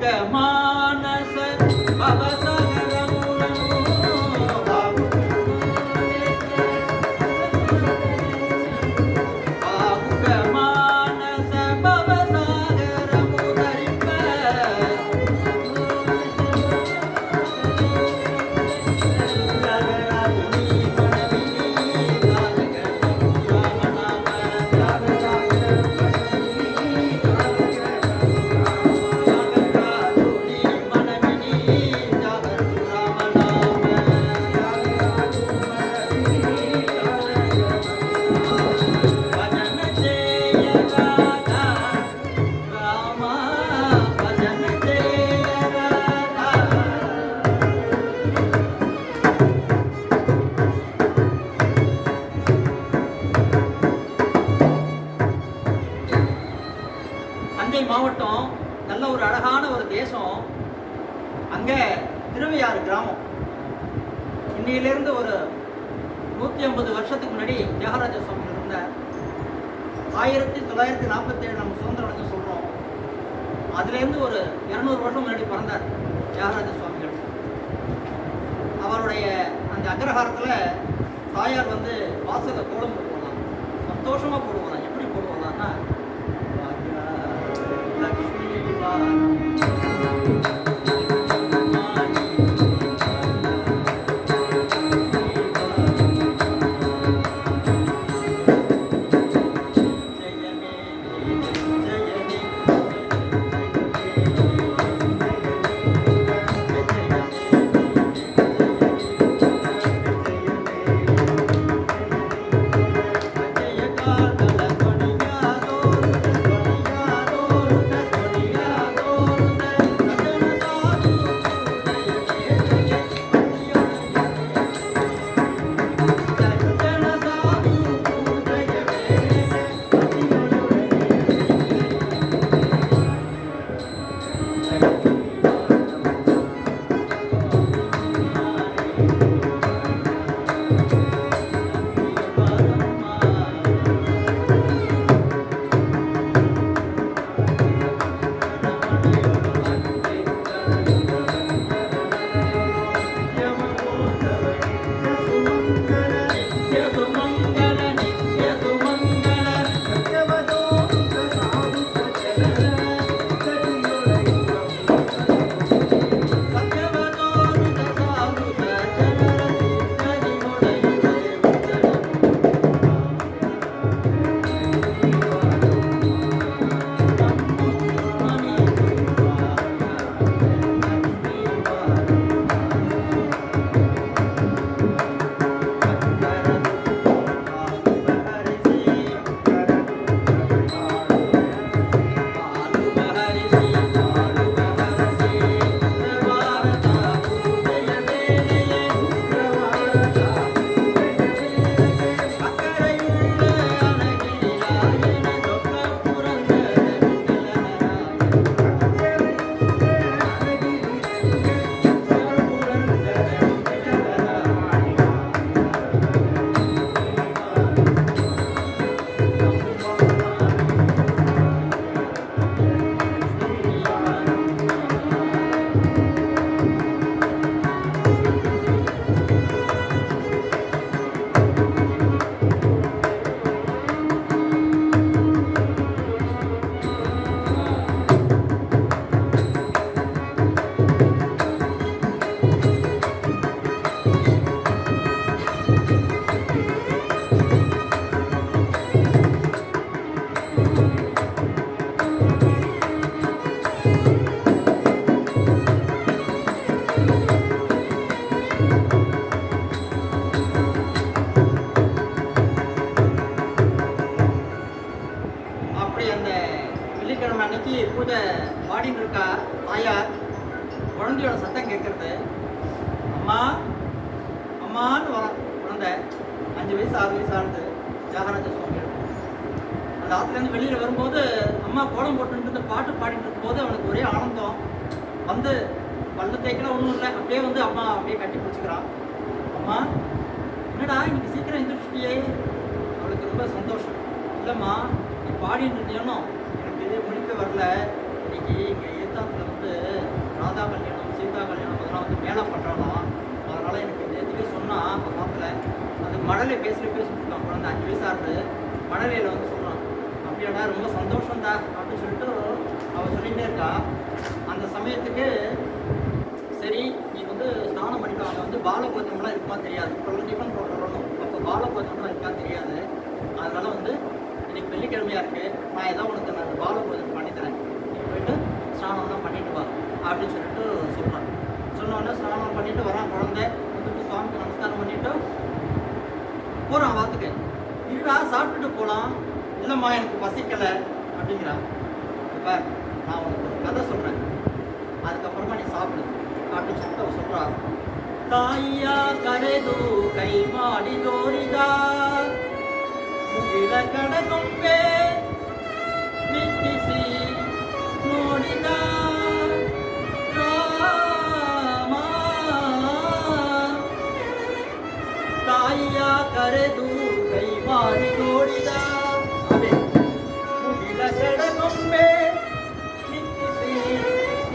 மானச மாவட்டம் நல்ல ஒரு அழகான ஒரு தேசம். அங்கே திருவையாறு கிராமம். இன்னையிலிருந்து ஒரு 150 வருஷத்துக்கு முன்னாடி தியாகராஜ சுவாமிகள் இருந்தார். 1947 நம்ம சுதந்திரம் அடைஞ்சு சொல்கிறோம். அதுலேருந்து ஒரு 200 வருஷம் முன்னாடி பிறந்தார் தியாகராஜ சுவாமிகள். அவருடைய அந்த அக்ரஹாரத்தில் தாயார் வந்து வாசலை கோலம் போடுவாங்க, சந்தோஷமாக போடுவாங்க. எப்படி போடுவாங்கன்னா பூஜை பாடின்னு இருக்கா தாயார். குழந்தையோட சத்தம் கேட்கறது, அம்மா அம்மான்னு வர குழந்தை. 5 வயசு 6 வயசு ஆனது தியாகராஜ சுவாமிகள். அந்த ஆற்றுலேருந்து வெளியில் வரும்போது அம்மா கோலம் போட்டுட்டு பாட்டு பாடிட்டு இருக்கும்போது அவனுக்கு ஒரே ஆனந்தம். வந்து பல்லு தேய்க்கலாம் ஒன்றும் இல்லை, அப்படியே வந்து அம்மா அப்படியே கட்டி பிடிச்சிக்கிறான். அம்மா என்னடா இன்னைக்கு சீக்கிரம் எந்திரிச்சிட்டியே? அவளுக்கு ரொம்ப சந்தோஷம். இல்லைம்மா நீ பாடிட்டு இருந்தியோனோ எனக்கு இதே முடிக்க வரல, இன்னைக்கு இங்கே அயோத்தாத்தில் வந்து ராதா கல்யாணம் சீதா கல்யாணம் அதெல்லாம் வந்து மேலே பண்ணுறாங்களாம். அதனால் எனக்கு நேற்றுக்கே சொன்னான் அந்த மாத்தில் அது மழலை பேசிட்டு இருக்கான். குழந்தை 5 வயசாக இருந்து மழலையில் வந்து சொன்னான், அப்படியாடா ரொம்ப சந்தோஷம்டா அப்படின்னு சொல்லிட்டு அவள் சொல்லிகிட்டே இருக்கா. அந்த சமயத்துக்கு சரி நீ வந்து ஸ்நானம் பண்ணிட்டு வந்து பாலபோஜனம்லாம் இருக்குமா தெரியாது, இப்போ டிஃபன் போடுறோம், அப்போ பாலபோஜனம்லாம் இருக்கா தெரியாது. அதனால வந்து இன்னைக்கு வெள்ளிக்கிழமையாக இருக்குது, நான் ஏதோ உனக்கு நான் பாலபோஜனம் பண்ணித்தரேன், நீ போயிட்டு ஸ்நானம்லாம் பண்ணிட்டு வா அப்படின்னு சொல்லிட்டு சொல்கிறான். சொன்னோடனே ஸ்நானம் பண்ணிட்டு வரான். குழந்தை வந்துட்டு சுவாமிக்கு நமஸ்காரம் பண்ணிட்டு போகிறான் வாத்துக்கு. இருடா சாப்பிட்டுட்டு போகலாம். இல்லைம்மா எனக்கு பசிக்கலை அப்படிங்கிறான். இப்போ நான் உனக்கு ஒரு கதை சொல்கிறேன், அதுக்கப்புறமா நீ சாப்பிடு அப்படின்னு சொல்லிட்டு அவ சொல்றா. ತಾಯಿಯ ಕರೆದು ಕೈ ಮಾಡಿ ತೋರಿದ ಮುಗಿಲ ಕಡಗೊಂಬೆ ನಿಟ್ಟಿಸಿ ನೋಡಿದ ರಾಮ. ತಾಯಿಯ ಕರೆದು ಕೈ ಮಾಡಿ ತೋರಿದ ಮುಗಿಲ ಕಡಗೊಂಬೆ ನಿಟ್ಟಿಸಿ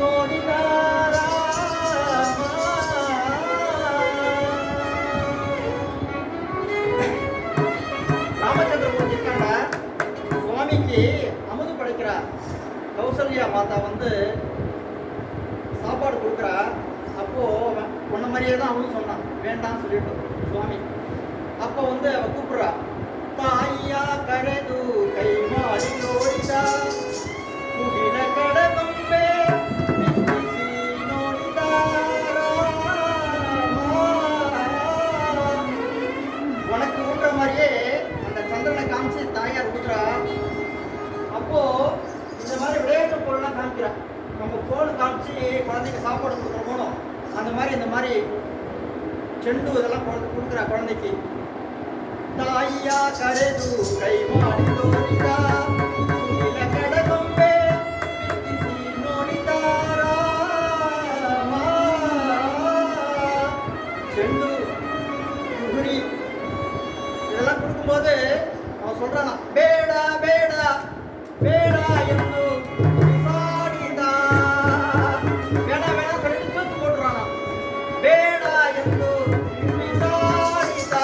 ನೋಡಿದ அமுது படைக்கிறார். கௌசல்யா மாதா வந்து சாப்பாடு கொடுக்குறா. அப்போ உன்ன மாதிரியே தான் அவனும் சொன்னான், வேண்டாம்னு சொல்லிட்டு சுவாமி. அப்போ வந்து அவ கூப்பிடுறா, தாயா கரெது கை மாடி ஓடிதா முகில கடகம்பே உனக்கு ஊட்டுற மாதிரியே அந்த சந்திரனை காமிச்சு தாயார் ஊட்டுறா. அப்போ இந்த மாதிரி விளையாட்டு பொருள்லாம் காமிக்கிறா. நம்ம போன் காமிச்சு குழந்தைக்கு சாப்பாடு கொடுக்குறோமோ அந்த மாதிரி இந்த மாதிரி செண்டு இதெல்லாம் கொடுக்குறா குழந்தைக்கு. தாயா கரெது கை மாடி தோரிதா முகில கடகம்பே நிட்டிசி ನೋಡಿದ ರಾಮ. செண்டு குகுரி இதெல்லாம் கொடுக்கும்போது அவன் சொல்றானா, ಬೇಡ ಬೇಡ ಬೇಡ ಎಂದು ಬಿಸಾಡಿದ. ಬೇಡ ಬೇಡ சொல்லிட்டு தூக்கி போட்டுறானா. ಬೇಡ ಎಂದು ಬಿಸಾಡಿದ.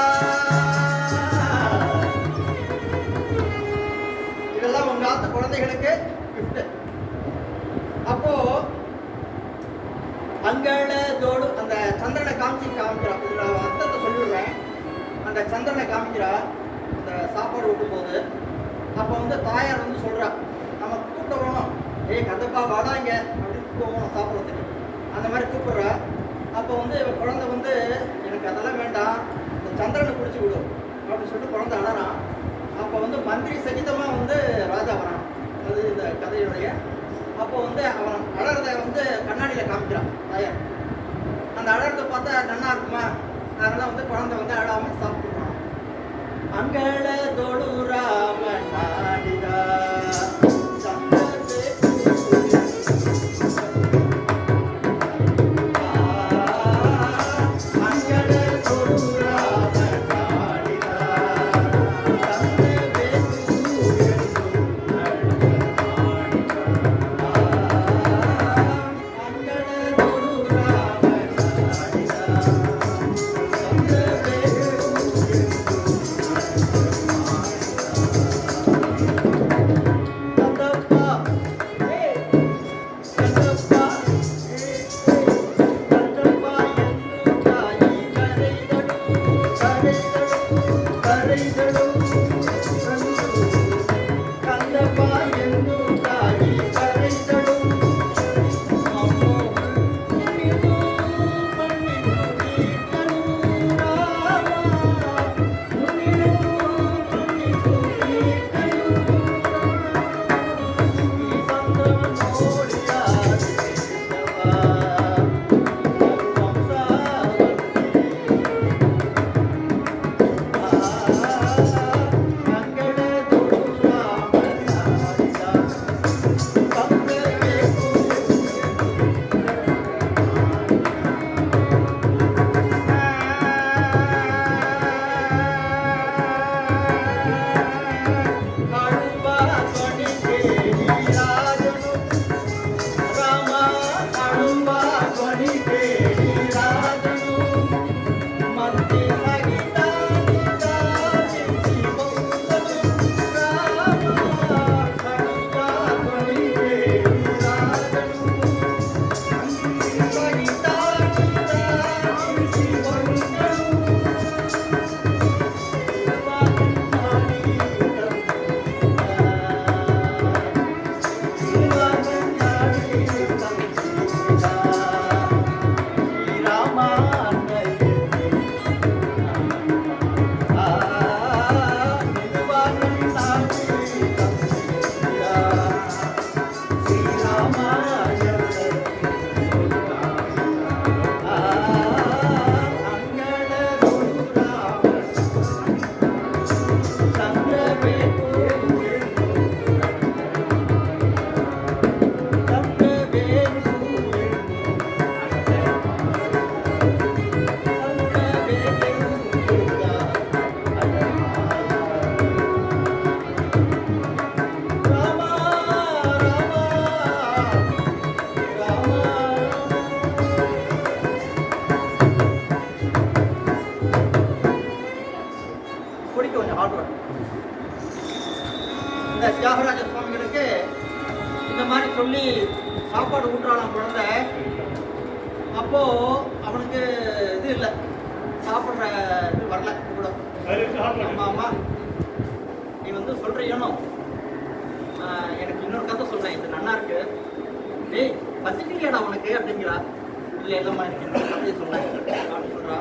இதெல்லாம் உங்க ஆத்து குழந்தைகளுக்கு கிஃப்ட். அப்போ அங்களோடு அந்த சந்திரனை காமிக்கிறா. இதுல அர்த்தத்தை சொல்லிடுறேன். அந்த சந்திரனை காமிக்கிறா அந்த சாப்பாடு ஊட்டும்போது. அப்போ வந்து தாயார் வந்து சொல்கிறா, நம்ம கூப்பிட வேணும், ஏய் கதப்பா வாடாங்க அப்படின்னு கூப்பிடுவோம் சாப்பிட்றதுக்கு. அந்த மாதிரி கூப்பிட்றா. அப்போ வந்து குழந்தை வந்து எனக்கு அதெல்லாம் வேண்டாம், இந்த சந்திரனை பிடிச்சி விடும் அப்படின்னு சொல்லிட்டு குழந்தை அழறான். அப்போ வந்து மந்திரி சகிதமாக வந்து ராஜா வரான். அது இந்த கதையுடைய. அப்போ வந்து அவன் அழறதை வந்து கண்ணாடியில் காமிக்கிறான் தாயார். அந்த அழறதை பார்த்தா நன்னா இருக்குமா, அதனால வந்து குழந்தை வந்து அழாமல் சாப்பிடுறான். ಅಂಗಳದೊಳು ರಾಮ ನಾಡಿದ அந்த தியாகராஜ சுவாமிகளுக்கு இந்த மாதிரி சொல்லி சாப்பாடு ஊட்டுறாளாம் குழந்தை. அப்போ அவனுக்கு இது இல்லை, சாப்பிட்ற இது வரல கூட. ஆமா ஆமா, நீ வந்து சொல்றியனும் எனக்கு இன்னொரு கதை சொல்றேன், இது நல்லா இருக்கு. டேய் பசிக்கலையாடா உனக்கு அப்படிங்கிறா. இல்லை இல்லைம்மா எனக்கு இன்னொரு கதையை சொன்னேன் அப்படின்னு சொல்றா.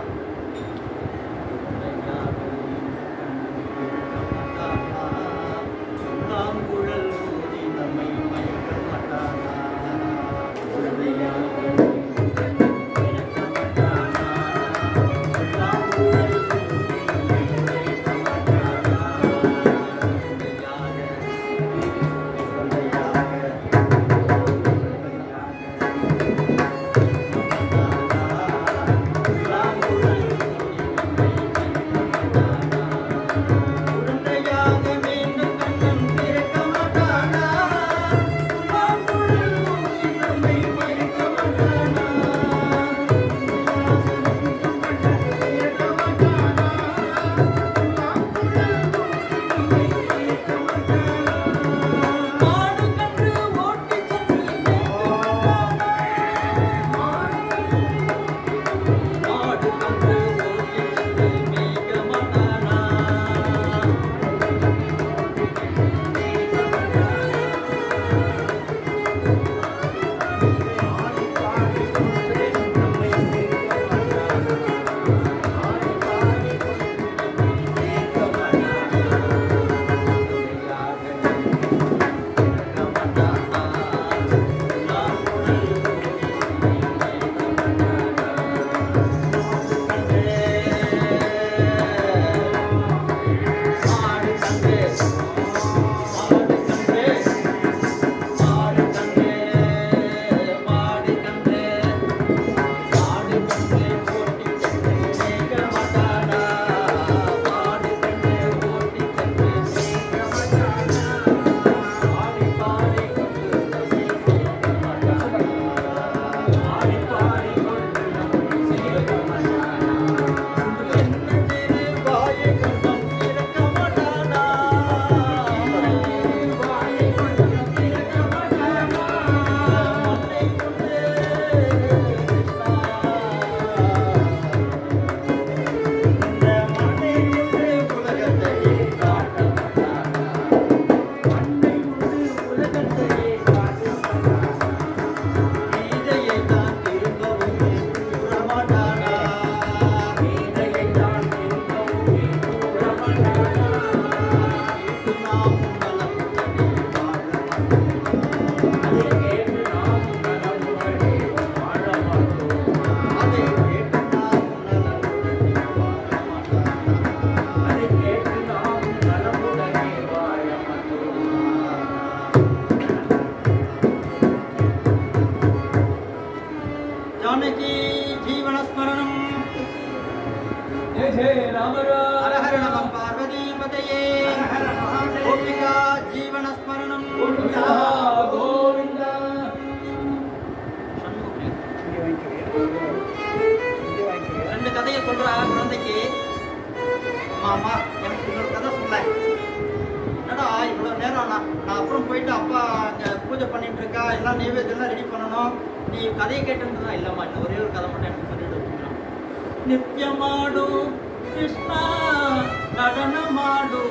जानकी जीवन स्मरणम जय जय राम राम हर हर नमः पार्वती पतये हर हर महादेव गोपिका जीवन स्मरणम गोविंदा गोविंदा ரெண்டு கதையை சொல்றா குழந்தைக்கு. அம்மா எனக்கு இன்னொரு கதை சொல்ல. என்னடா இவ்வளோ நேரம் நான் அப்புறம் போயிட்டு அப்பா அங்கே பூஜை பண்ணிட்டு இருக்கா, எல்லாம் நைவேத்தியெல்லாம் ரெடி பண்ணணும், நீ கதையை கேட்டுன்றதா? இல்லைம்மா இன்னும் ஒரே ஒரு கதை மட்டும் எனக்கு சொல்லிட்டு வச்சுக்கிறான். நித்தியமாடு கிருஷ்ணா நடனமாடு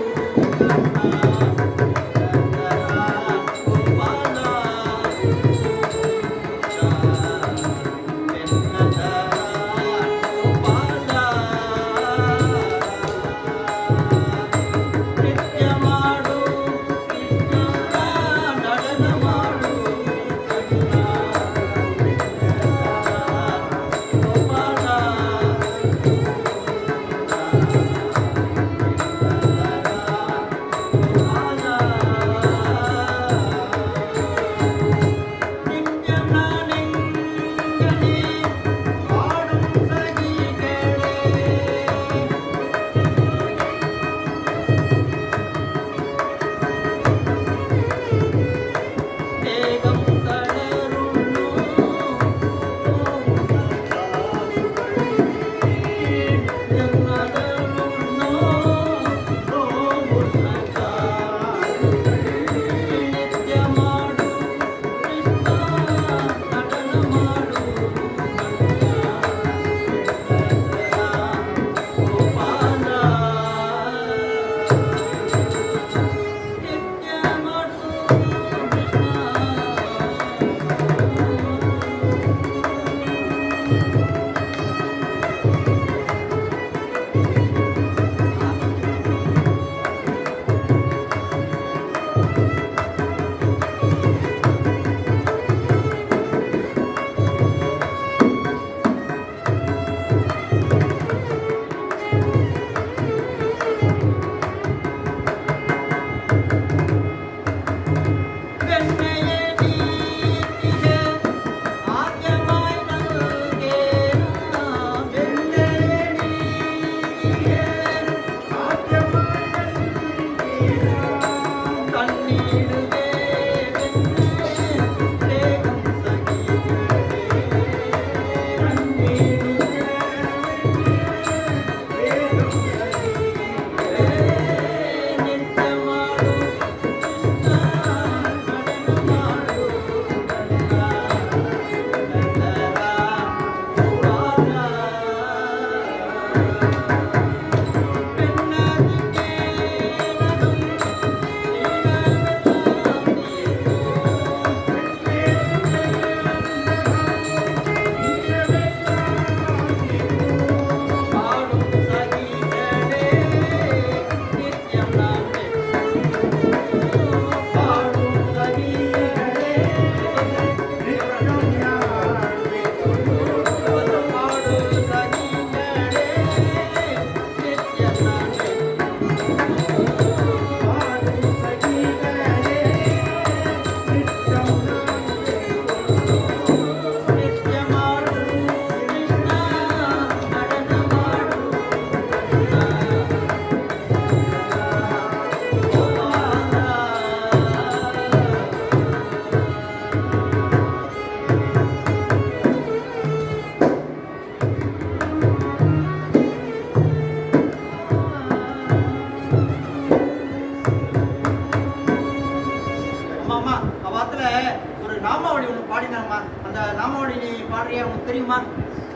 பாடினாங்கம்மா. அந்த நாமாவளி நீ பாடுறியா, உனக்கு தெரியுமா?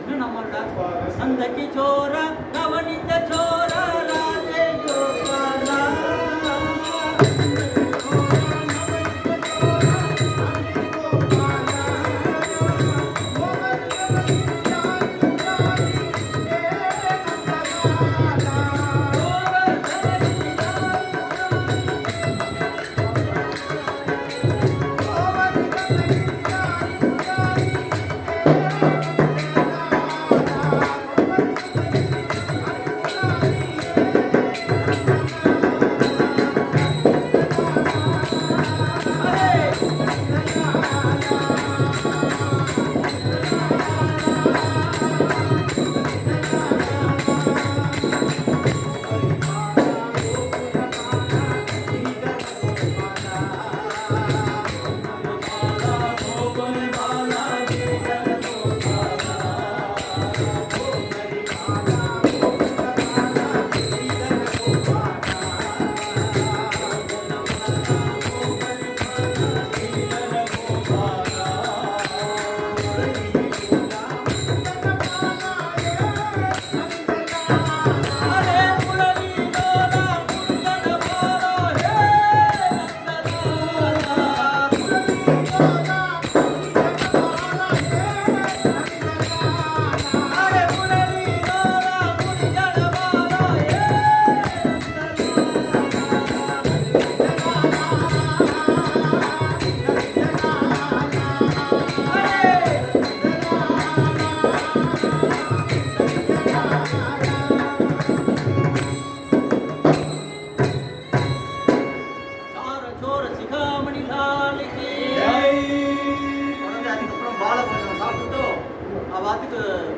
என்ன நாமாவளிடா? சந்தகி சோர நவனித சோர ராஜே கோபாலா.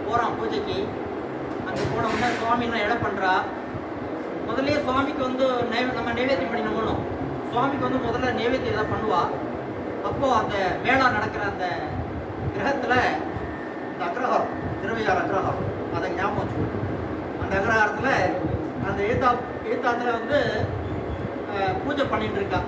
போறான் பூஜைக்கு. அங்கே போன உடனே சுவாமிலாம் எடை பண்றா. முதல்ல சுவாமிக்கு வந்து நம்ம நைவேத்தியம் பண்ணினோம். சுவாமிக்கு வந்து முதல்ல நைவேத்தியம் ஏதாவது பண்ணுவா. அப்போ அந்த மேளா நடக்கிற அந்த கிரகத்துல இந்த அக்ரஹாரம், திருவையார் அக்ரஹாரம், அதை ஞாபகம் வச்சுக்கணும். அந்த அக்ரஹாரத்துல அந்த ஏத்தாத்துல வந்து பூஜை பண்ணிட்டு இருக்கா.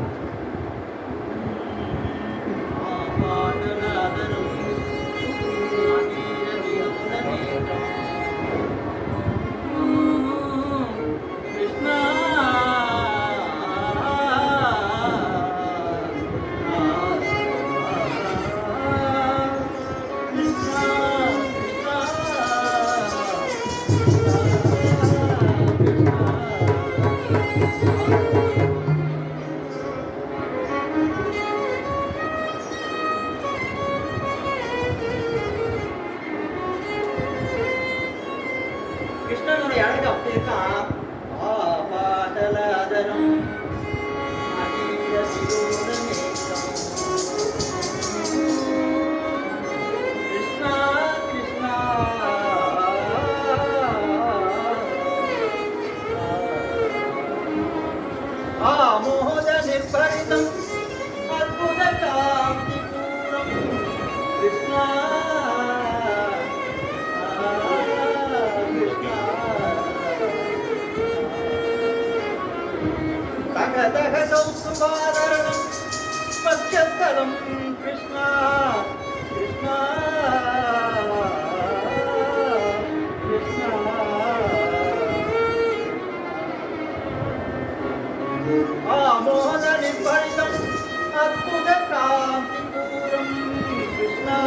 கிருஷ்ணனுடைய அழகு அப்படி இருக்கான். கிருஷ்ணா கிருஷ்ணா ஆமோத நிர்பரிதம் பாதரணம் பச்சத்தலம் கிருஷ்ணா கிருஷ்ணா கிருஷ்ணா ஆமோதனி பழிதம் அற்புத காந்தி பூரம் கிருஷ்ணா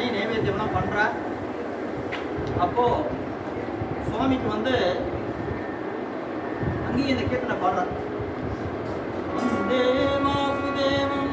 பண்ணி நைவேத்தியம்லாம் பண்ணுறா. அப்போது சுவாமிக்கு வந்து அங்கேயும் இந்த கீர்த்தனை பாடுறார். வந்தே வாசுதேவம்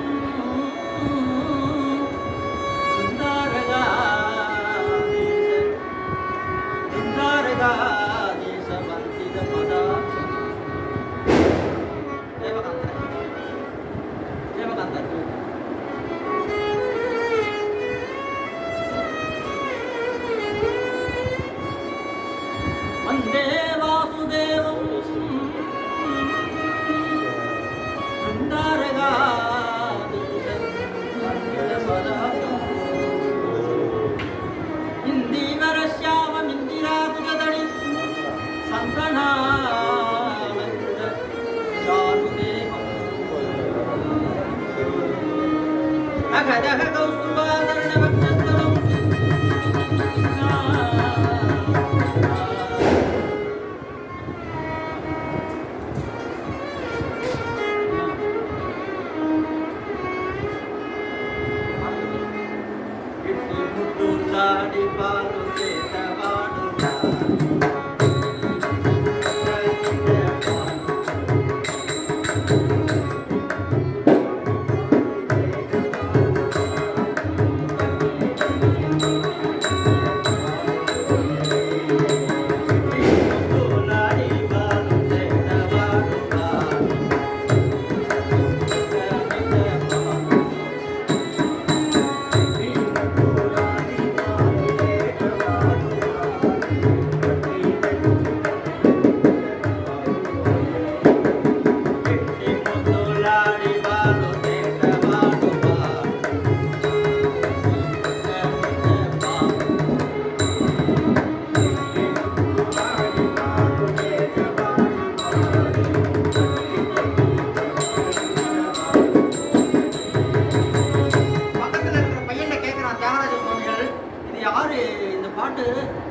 வந்தே வாசுதேவம் இந்தீவரஸ்யாவமிந்திராபுஜதடி சந்தனானந்த சாருதேவம் அகதக கௌஸ்துபாதரண பக்தஸ்தலம் முத்துலாடி பாடு சேதவாடுலா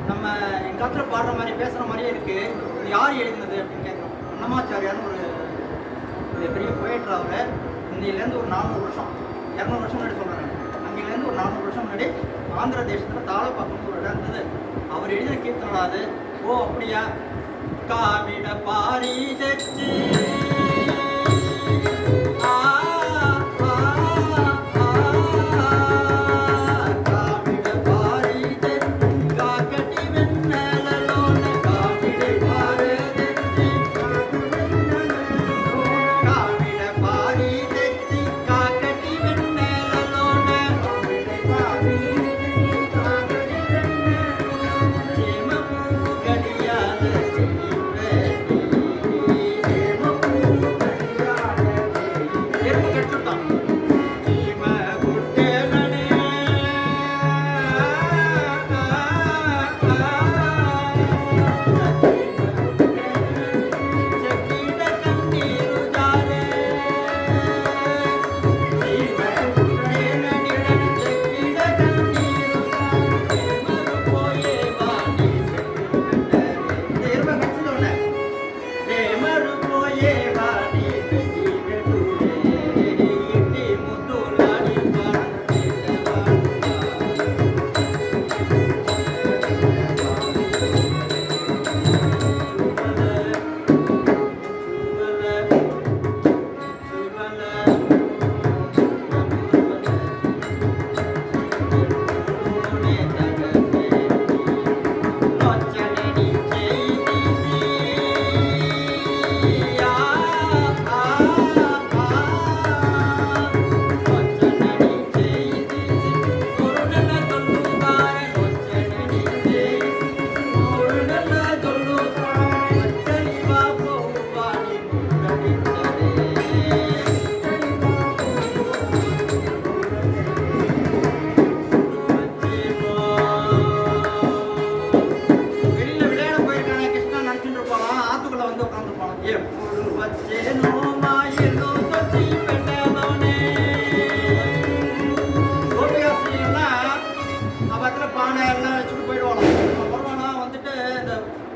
நம்ம எங்கள் காலத்தில் பாடுற மாதிரி பேசுகிற மாதிரியே இருக்குது. இது யார் எழுதினது அப்படின்னு கேட்குறோம். அன்னமாச்சாரியார்னு ஒரு பெரிய போயிட்ரு. அவர் இந்தியிலேருந்து ஒரு 400 வருஷம் 200 வருஷம் முன்னாடி சொல்கிறாங்க. அங்கேருந்து ஒரு 400 வருஷம் முன்னாடி ஆந்திர தேசத்தில் தாளப்பாக்கம்னு ஒரு இடம் இருந்தது. அவர் எழுதின கீர்த்தனை அது. ஓ அப்படியா? காவிட பாரி தெச்சி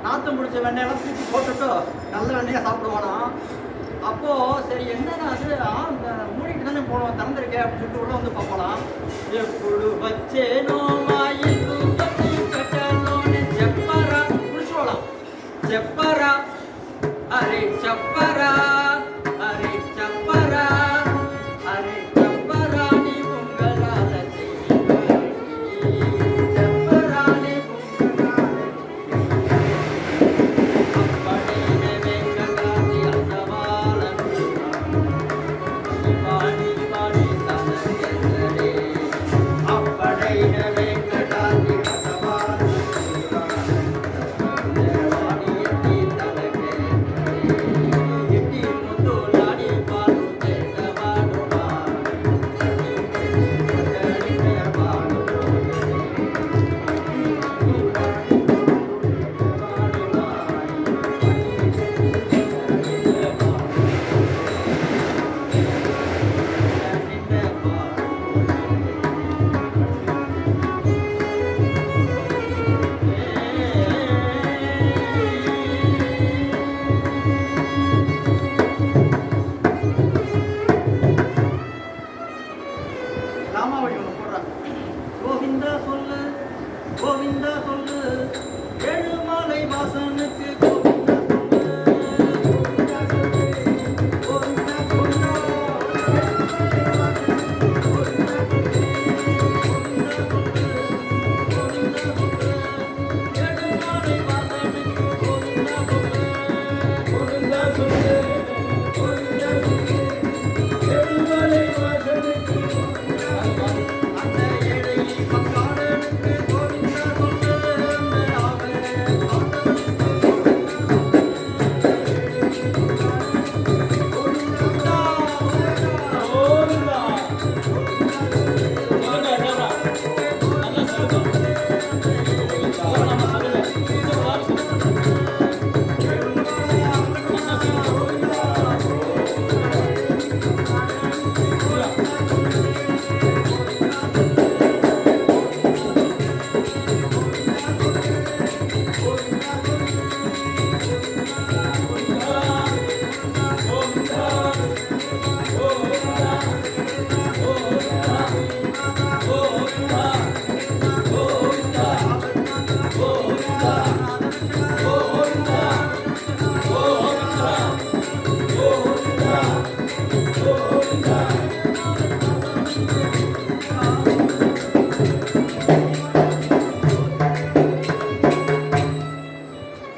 நாத்தம் பிடிச்ச வெண்ணெயெல்லாம் தூக்கி போட்டுட்டு நல்ல வெண்ணெயாக சாப்பிடுவானா. அப்போ சரி என்னடா அது மூடிட்டு தானே போனோம், திறந்துருக்கே அப்படின்னு சொல்லிட்டு உள்ள வந்து பார்க்கலாம். ఎప్పుడు వచ్చేనో మా ఇల్లు సొంతి కట్టలోనే చెప్పరా పురుషోళం చెప్పరా అరే చెప్పరా అరే చెప్పరా అరే చెప్పరా నీ ఉంగరాల చెప్పరా నీ అప్పడైన వెంకటాది అసవాల పాడి పాడి తనకెసరే అప్పడైన వెంకటాది అసవాల వాడి ఎత్తి తలకే ఎట్టి ముద్దులాడి పాలు చేతవాడు ராமாவளி ஒன்று போடுறான். கோவிந்தா சொல்லு கோவிந்தா சொல்லு ஏழுமலை வாசனுக்கு கோவிந்தா சொல்லு கோவிந்தா சொல்லு ஏழுமலை வாசனுக்கு கோவிந்தா சொல்லு கோவிந்தா சொல்லு ஏழுமலை வாசனுக்கு அந்த ஏழை பக்காரனுக்கு கோவிந்தா சொல்லு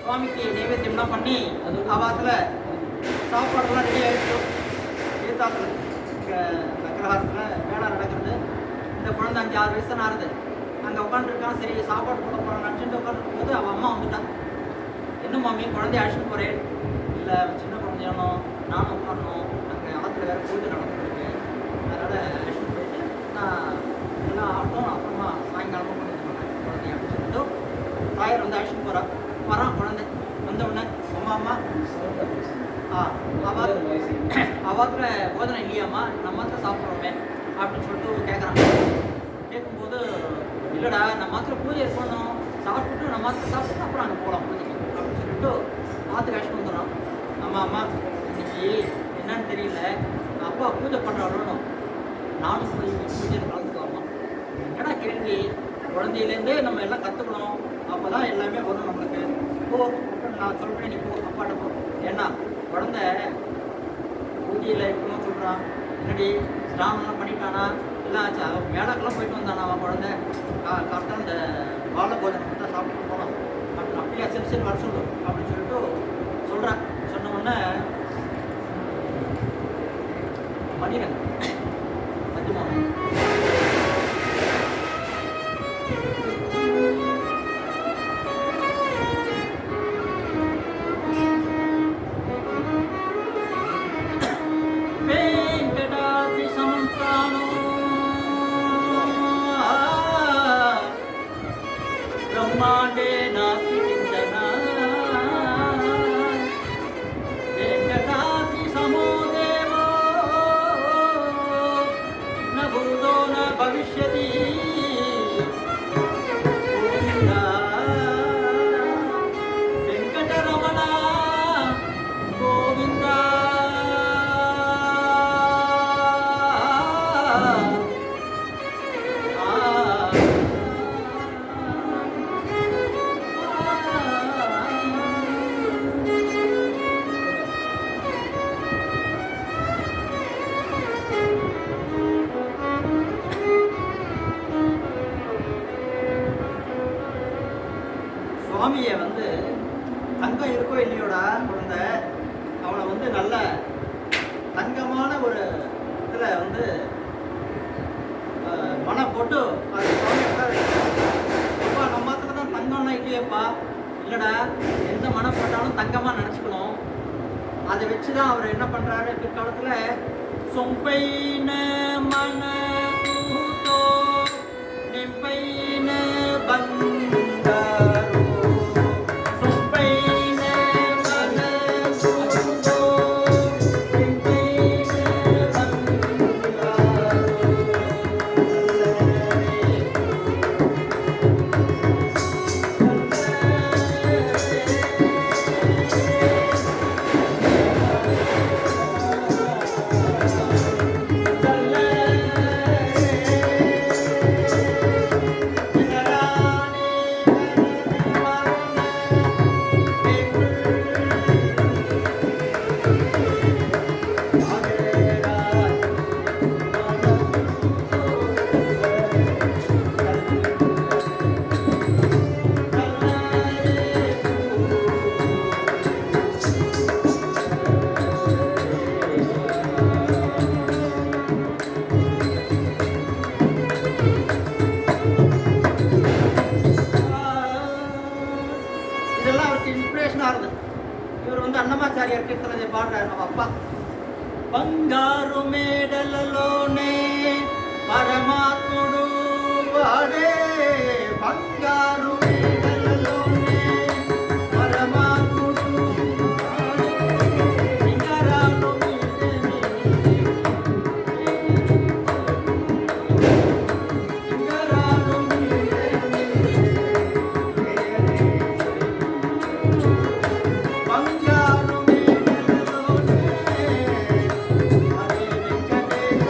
சுவாமிக்கு நைவேத்தியம்லாம் பண்ணி அவாத்துல சாப்பாடுலாம் ரெடி ஆகிடுச்சு. தீர்த்தாத்துல அக்ரஹாரத்தில் மேலே நடக்கிறது. இந்த குழந்தை 5-6 வயசு ஆறுது. அங்கே உட்காந்துருக்கான். சரி சாப்பாடு போட போகிறான் நினச்சிட்டு உட்காந்துருக்கும் போது அவன் அம்மா வந்துட்டான். என்ன மாமி குழந்தைய அழைச்சிட்டு போகிறேன்? இல்லை சின்ன குழந்தையானோ நானும் உட்காரணும், அங்கே ஆற்றுல வேறு பூஜை நடந்துருக்கு, அதனால் அழைச்சிட்டு போயிட்டு நான் எல்லாம் ஆகட்டும் அப்புறமா சாயங்காலமாக கொண்டு வந்து போனேன் குழந்தைய அப்படின்னு சொல்லிட்டு தாயார் வந்து அழைச்சிட்டு போகிறான். வரான் குழந்தை. வந்த உடனே அம்மா அவாத்துல போதனை இல்லையாம்மா, நம்ம மாத்திரம் சாப்பிட்றோமே அப்படின்னு சொல்லிட்டு கேட்குறான். கேட்கும்போது இல்லைடா நம்ம மாத்திரம் பூஜை பண்ணணும், சாப்பிட்டுட்டு நம்ம மாத்திரம் சாப்பிட்டு அப்புறம் அங்கே போகலாம் பூஜைக்கு அப்படின்னு சொல்லிட்டு ஆற்றுக்கு அழைச்சிட்டு வந்துடுறான். அம்மா இன்னைக்கு என்னன்னு தெரியல, அப்பா பூஜை பண்ணுறாலும் நானும் போய் பூஜையில் கலந்துக்கலாமா? என்னடா கேள்வி, குழந்தையிலேருந்தே நம்ம எல்லாம் கற்றுக்கணும், அப்போ தான் எல்லாமே வரும் நம்மளுக்கு. போ நான் சொல்கிறேன், நீ போ அப்பாட்ட போ. ஏன்னா குழந்தை பூஜையில் இருக்கணும்னு சொல்கிறான். என்னடி ஸ்நானம்லாம் பண்ணிட்டானா எல்லாம் ஆச்சா? மேலாக்கெல்லாம் போயிட்டு வந்தானா அவன் குழந்தை? கரெக்டாக இந்த வாழை போதனை மட்டும் சாப்பிட்டு போகலாம் அப்படின்னு. அப்படியே சரி வர சொல்லு அப்படின்னு சொல்லிட்டு சொல்கிறேன். சொன்ன உடனே பண்ணிடுறேன் மத்தியமாக ब्रह्मांडे नास्ति किंचन பாண்டியோட குழந்தை அவனை வந்து நல்ல தங்கமான ஒரு இதில் வந்து பணம் போட்டு அது அப்பா நம்ம மாத்திரம் தான் தங்கம்னா இல்லையப்பா, இல்லைடா எந்த மனம் போட்டாலும் தங்கமாக நினச்சிக்கணும். அதை வச்சு தான் அவர் என்ன பண்ணுறாரு பிற்காலத்தில் சொம்பைன மன கூத்தோ நிம்பைன பந்தாரோ சொம்பைன மன கூத்தோ நிம்பைன பந்தாரோ இதெல்லாம் அவருக்கு இன்ஸ்பிரேஷனாக இருந்தது. இவர் வந்து అన్నమాచార్య కీర్తన పాడారు మా అప్ప. బంగారు మేడలలోనే పరమాత్ముడు వాడే, బంగారు మేడలలోనే పరమాత్ముడు వాడే, సింగారాలు సింగారాలు బంగారు మేడలలోనే హరి వెంకటేశ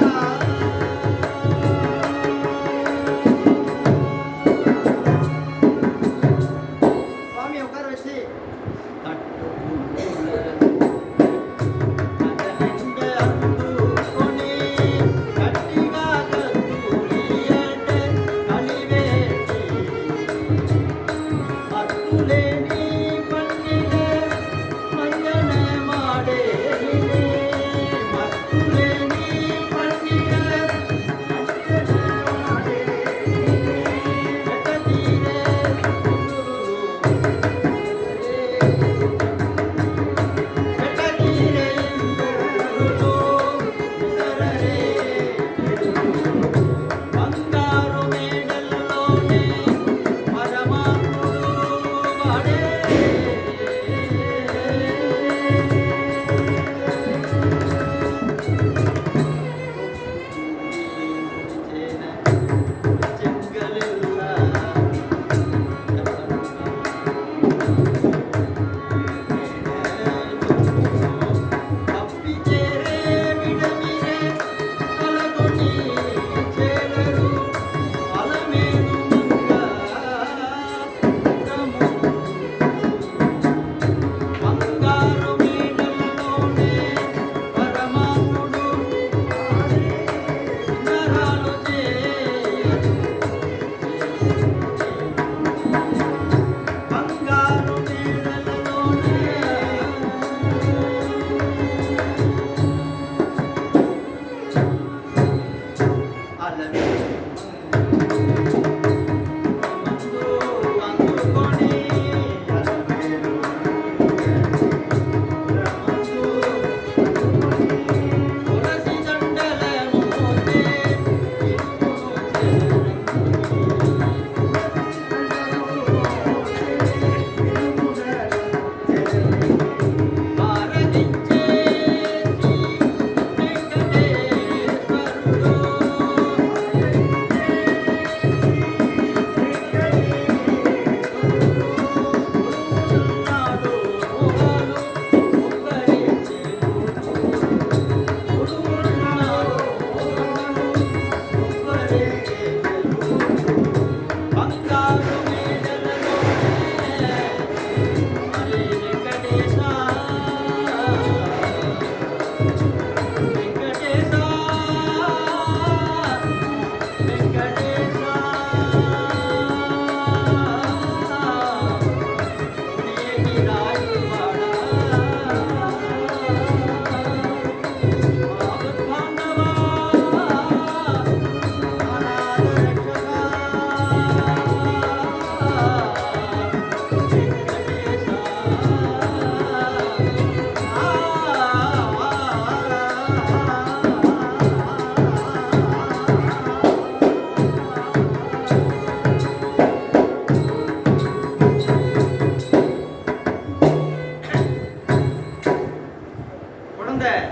குழந்தை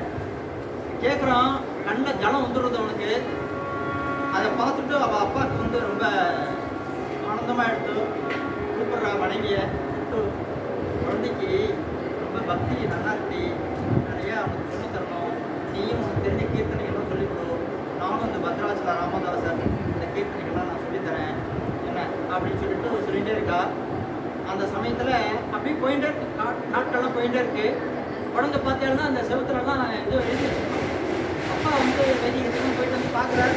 கேட்குறான், கண்ணில் ஜலம் வந்துடுறது அவனுக்கு. அதை பார்த்துட்டு அவள் அப்பாவுக்கு வந்து ரொம்ப ஆனந்தமாக எடுத்து கூப்பிட்ற மனைவியை கூப்பிட்டு, குழந்தைக்கு ரொம்ப பக்தி நல்லா இருக்கு, நிறையா அவனுக்கு சொல்லி தரணும், நீயும் உனக்கு தெரிஞ்ச கீர்த்தனைகள்லாம் சொல்லிக் கொடு, நானும் இந்த பத்ராச்சல ராமதாசர் இந்த கீர்த்தனைகள்லாம் நான் சொல்லித்தரேன் என்ன அப்படின்னு சொல்லிட்டே இருக்கா. அந்த சமயத்தில் அப்படியே போயிட்டே இருக்கு, நாட்கள்லாம் போயிட்டே இருக்கு. குழந்தை பார்த்தேன்னா அந்த செவத்துலலாம் இது எழுதி வச்சுருக்கோம். அப்பா வந்து வெளியிட்டு போயிட்டு வந்து பார்க்குறாரு.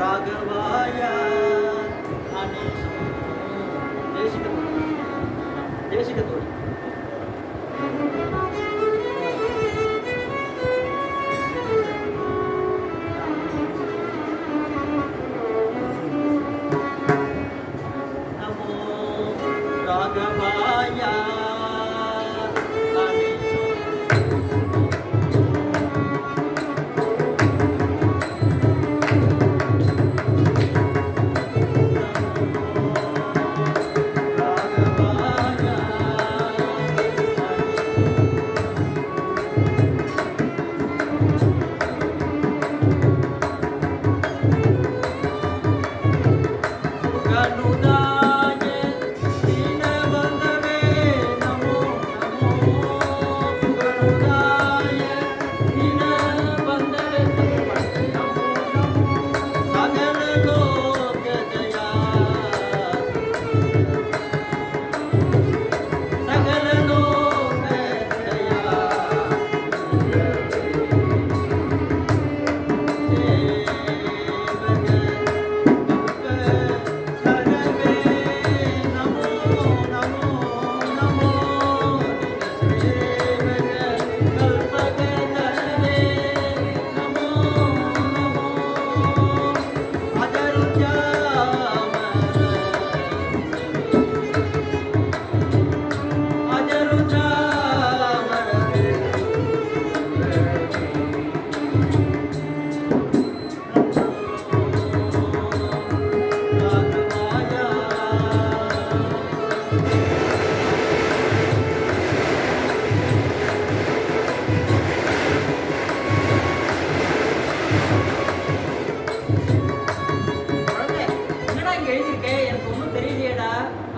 ராகவாயா தேசிக தோழி நமோ ராகவாயா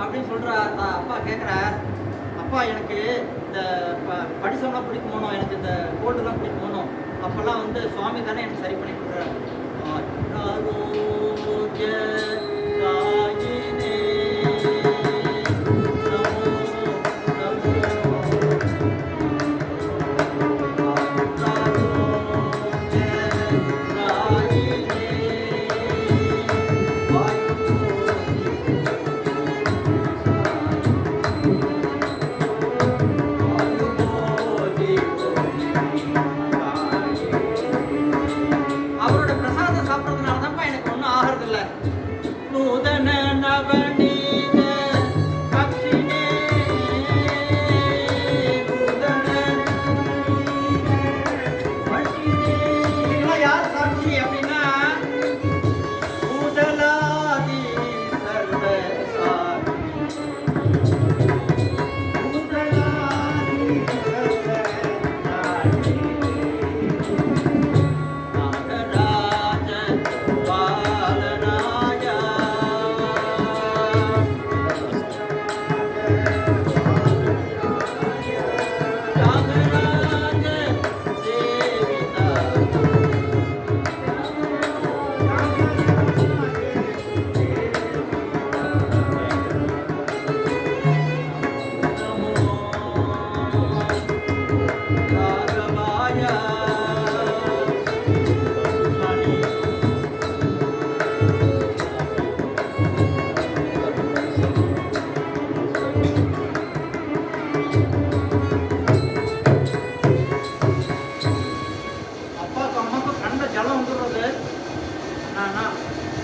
அப்படின்னு சொல்கிறார். அப்பா கேட்குறார், அப்பா எனக்கு இந்த படிசம்லாம் பிடிக்குமோனோ, எனக்கு இந்த கோல்டுலாம் பிடிக்குமோனோ, அப்போல்லாம் வந்து சுவாமி தானே எனக்கு சரி பண்ணி கொடுக்குறாரு. அவரோட பிரசாதம் சாப்பிட்றதுனால தான்ப்பா எனக்கு ஒன்றும் ஆகிறதில்ல. நூதன நவநீத பக்ஷினே நூதன பக்ஷினே. இதெல்லாம் யார் சாட்சி அப்படின்னா பூதலாதி சர்வ சாட்சி. பூதலாதி சர்வ சாட்சி.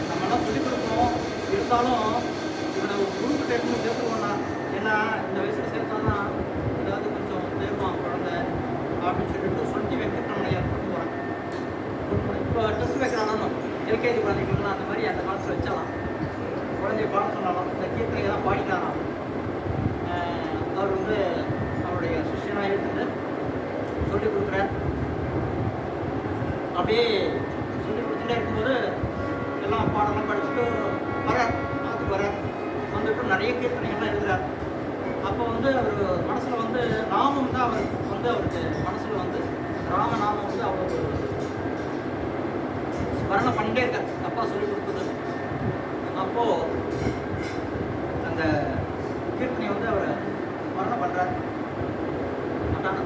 நம்மளாம் சொல்லிக் கொடுக்கணும். இருந்தாலும் இவனை ஒரு குரூப் டெஸ்ட் சேர்த்துக்கோண்ணா, ஏன்னா இந்த வயசில் சேர்த்தோன்னா ஏதாவது கொஞ்சம் தேர்வான் குழந்தை அப்படின்னு சொல்லி வெங்கட்ரமணையார் கொண்டு போகிறாங்க. இப்போ டெஸ்ட் வைக்கிறானோ எல்கேஜி குழந்தைகளுக்குலாம் அந்த மாதிரி அந்த காலத்தில் வச்சாலாம். குழந்தைய பாட சொன்னாலும் இந்த கீர்த்தனை தான் பாடிட்டாராம். அவர் வந்து அவருடைய சிஷ்யன் சொல்லிக் கொடுக்குறார். அப்படியே சொல்லிக் கொடுத்துட்டே இருக்கும்போது எல்லாம் பாடலாம் படிச்சுட்டு வரார், பார்த்துட்டு வரார். வந்துட்டு நிறைய கீர்த்தனைகள்லாம் எழுதுறார். அப்போ வந்து அவர் மனசில் வந்து நாமம் தான் அவருக்கு மனசில் வந்து ராமநாமம் வந்து அவர் ஸ்மரணை பண்ணிட்டே இருக்கார், அப்பா சொல்லிக் கொடுத்தது. அப்போது அந்த கீர்த்தனை வந்து அவர் ஸ்மரணை பண்ணுறார். அட்டான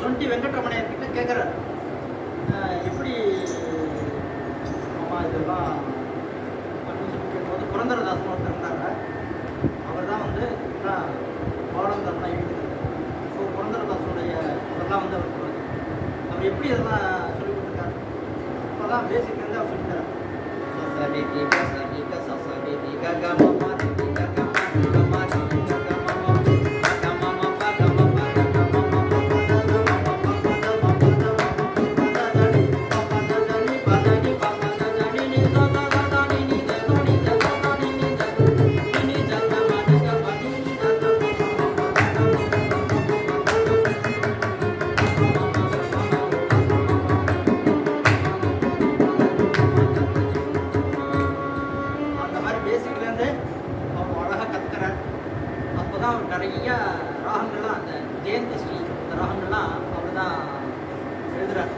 சொண்டி வெங்கட்ரமணையர் கிட்ட கேட்குறாரு, எப்படி அம்மா இதெல்லாம் அப்படின்னு சொல்லி கேட்கும்போது புரந்தரதாசன் ஒருத்தர் இருந்தாங்க. அவர் தான் வந்து எல்லாம் பாடம் தரலாம் எழுதுறது. ஸோ புரந்தரதாசனுடைய இதெல்லாம் வந்து அவர் சொல்லுவார். அவர் எப்படி இதெல்லாம் சொல்லிக் கொடுத்துருக்காரு, அப்போ தான் பேசிக்லேருந்து அவர் சொல்லித்தரார். சசடி தீக சடிக சசடி தீக கமமா தீக கமா கமா தீக கமமா கமமா பகமமா நிறைய ராகங்கள்லாம் அந்த ஜெயந்தி ஸ்ரீ இந்த ராகங்கள்லாம் அவர் தான் எழுதுறார்.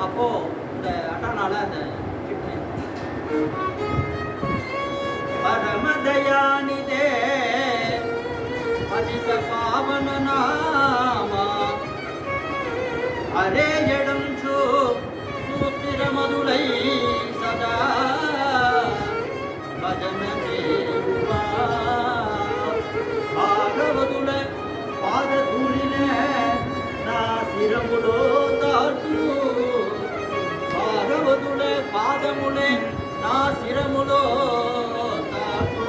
அப்போது இந்த அட்டானால அந்த கீர்த்தனை பரமதயானிதே பதித பாவன நாமா அரே எடம் சூத்திர மதுளை சதா பஜன தேவா భాగవతుల పాదధూళినే నా శిరములో తాటు భాగవతుల పాదములే నా శిరములో తాటు.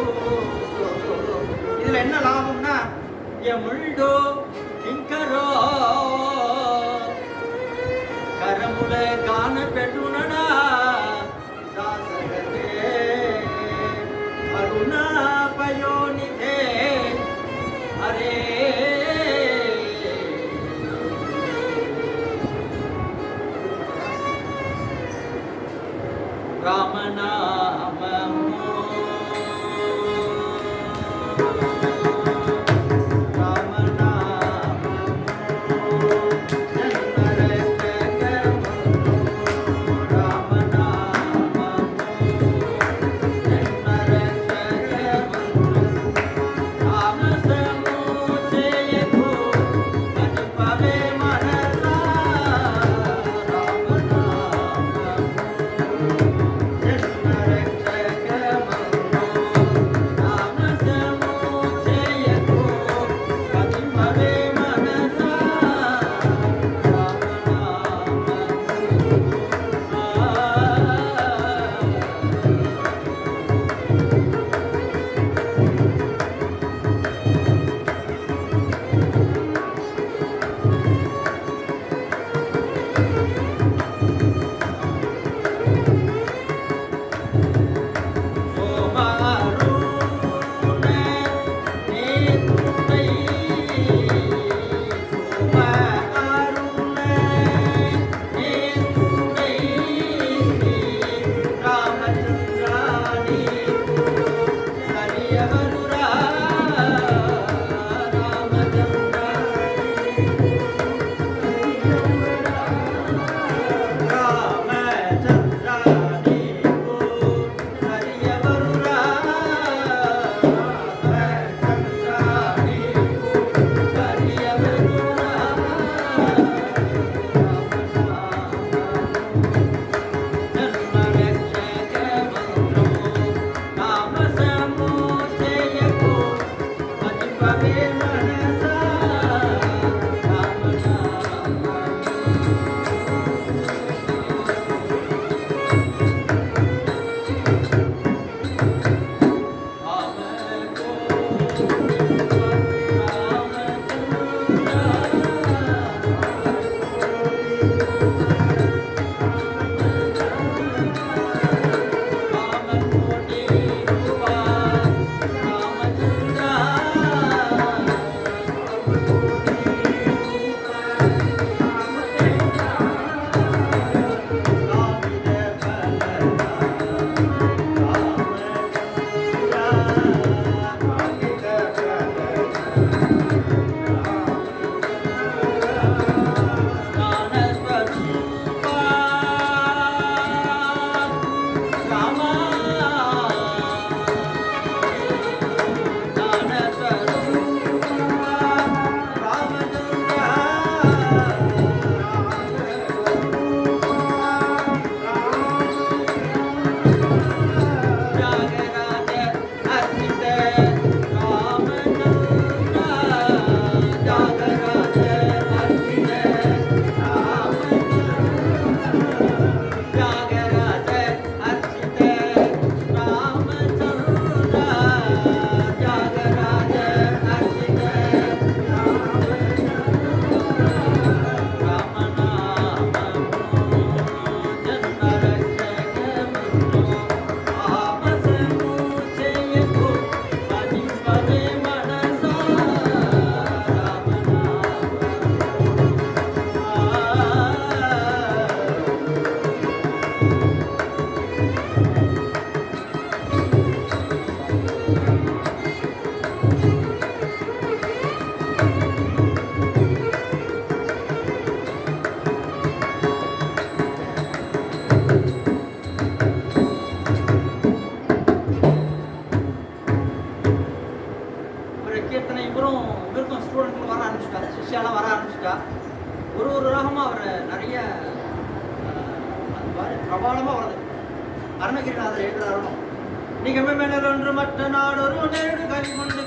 இதுல என்ன லாபம்னா எமுள்டோ கிங்கரோ கரமுல கான பெட்டுனடா தாசகதே அருணா பயோனிதே ஹரே ராமநாமம் Krishna அருணகிரிநாதர் எழுதுறாரோ நிகம மேனல் ஒன்று மற்ற நாடொரு நேடு கலிமொண்டு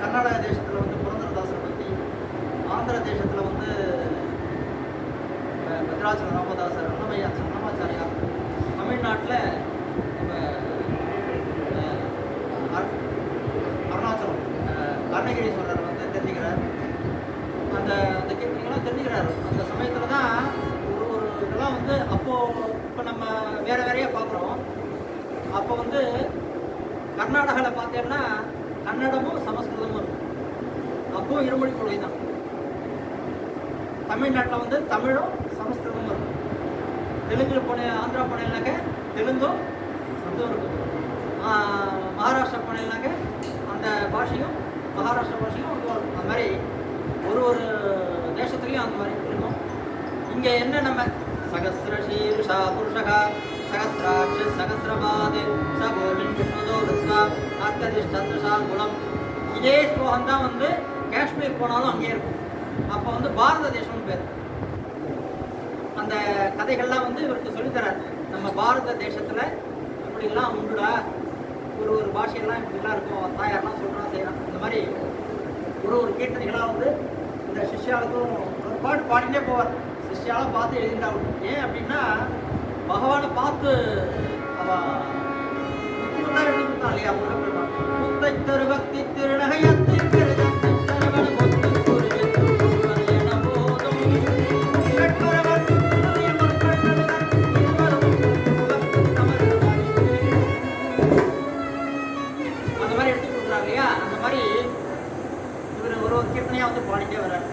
கர்நாடக தேசத்தில் வந்து புரந்தரதாசரை பற்றி, ஆந்திர தேசத்தில் வந்து பத்ராச்சல ராமதாசர், அன்னமாச்சாரியா, தமிழ்நாட்டில் அருணாச்சலம் அருணகிரீஸ்வரர் வந்து தெரிஞ்சுக்கிறார். அந்த அந்த கீர்த்தனைகள்லாம் தெரிஞ்சுக்கிறாரு. அந்த சமயத்தில் தான் ஒரு இதெல்லாம் வந்து அப்போது இப்போ நம்ம வேறு வேறையாக பார்க்குறோம். அப்போ வந்து கர்நாடகாவில் பார்த்தோம்னா கன்னடமும் சமஸ்கிருதமும் இருக்கும். அப்போது இருமொழி கொள்கை தான். தமிழ்நாட்டில் வந்து தமிழும் சமஸ்கிருதமும் இருக்கும். தெலுங்கில் ஆந்திரா போனேன்னாக்க தெலுங்கும் இதுவும் இருக்கும். மகாராஷ்டிரா போனேன்னாக்க அந்த பாஷையும் மகாராஷ்டிரா பாஷையும் இருக்கும். அந்த மாதிரி ஒரு தேசத்துலேயும் அந்த மாதிரி இருக்கும். இங்கே என்ன நம்ம சகசிரசீர்ஷா புருஷகா சகசிராட்ச சகசிரபாது சகோவின் விஷ்ணுதோ விஸ்வா அர்த்ததிஷ்டா குலம், இதே ஸ்லோகம் தான் வந்து காஷ்மீர் போனாலும் அங்கேயே இருக்கும். அப்போ வந்து பாரத தேசம்னு பேர். அந்த கதைகள்லாம் வந்து இவருக்கு சொல்லித்தராரு. நம்ம பாரத தேசத்தில் இப்படிலாம் உண்டுடா, ஒரு பாஷையெல்லாம் இப்படிலாம் இருக்கும், தாயாரெலாம் சொல்கிறான் செய்யலாம். இந்த மாதிரி ஒரு கீர்த்தனைகளாக வந்து இந்த சிஷ்யாவுக்கும் ஒரு பாட்டு பாடிட்டே போவார். சிஷ்யாலாம் பார்த்து எழுதிட்டாங்க. ஏன் அப்படின்னா பகவானை பார்த்து அவன் எழுதி கொடுத்தான் இல்லையா? முருகப்பெருமான் முத்தை தரு பக்தி திருநகையத்தை அந்த மாதிரி எடுத்து கொடுக்குறாங்க இல்லையா? அந்த மாதிரி இவர் ஒரு கீர்த்தனையாக வந்து பாடிட்டே வர்றாரு.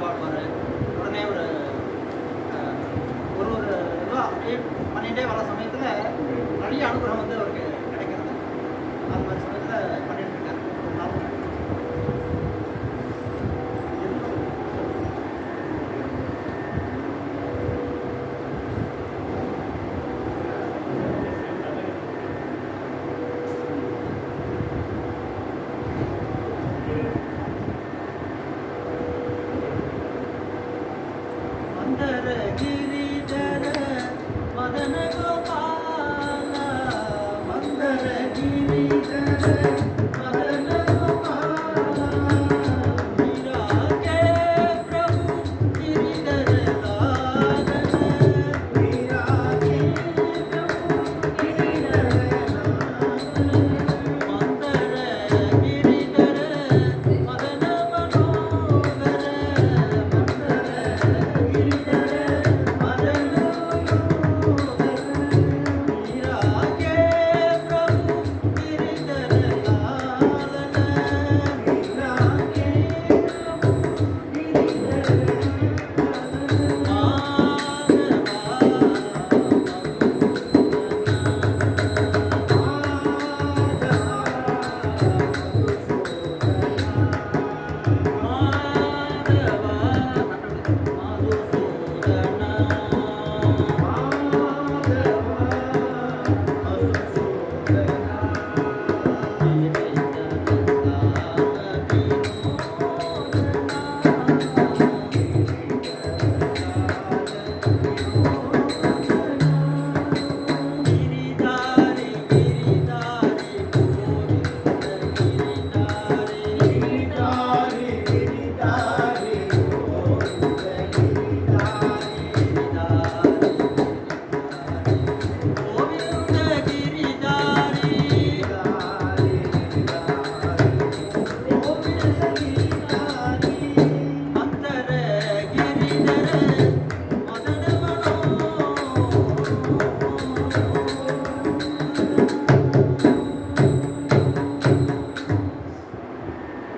வாழ்வார். உடனே ஒரு ஒரு ஒரு இதுவாக அப்படியே பண்ணிகிட்டே வர சமயத்தில் நிறைய அனுகிரகம் வந்து அவருக்கு கிடைக்கிறது. அது மாதிரி சமயத்தில் பண்ணிட்டு இருக்காரு ஒரு நாள். மந்தர கிரிதர மதன கோபால மந்தர கிரிதர மதன கோபால மீரா கே பிரபு கிரிதர லாலன மீரா கே பிரபு கிரிதர லாலன மந்தர கிரிதர மதன மனோகர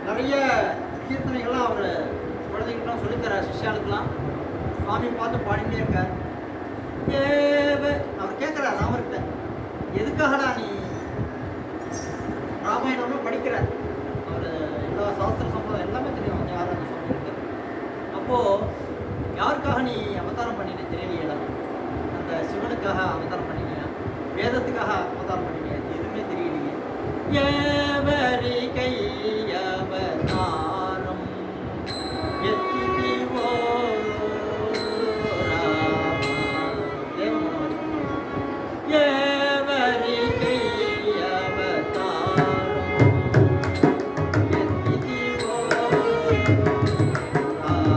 நிறைய கீர்த்தனைகள்லாம் அவர் குழந்தைங்களுக்குலாம் சொல்லித்தரார், சிஷ்யாளுக்கெல்லாம். சுவாமி பார்த்து பாடிட்டே இருக்கார். அவர் கேட்குறார் ராமர்கிட்ட, எதுக்காகடா நீ ராமாயணம்னு படிக்கிறார். அவர் எல்லா சாஸ்திர சம்பவம் எல்லாமே தெரியும், யார் அந்த சொல்லியிருக்கு. அப்போது யாருக்காக நீ அவதாரம் பண்ணினே தெரியலையடா? அந்த சிவனுக்காக அவதாரம் பண்ணினியா, வேதத்துக்காக அவதாரம் பண்ணினியா, எதுவுமே தெரியலையே. ஏவரி கையவதாரம் எத்திவோ ஏவரி கையவதாரம் எத்திவோ ராம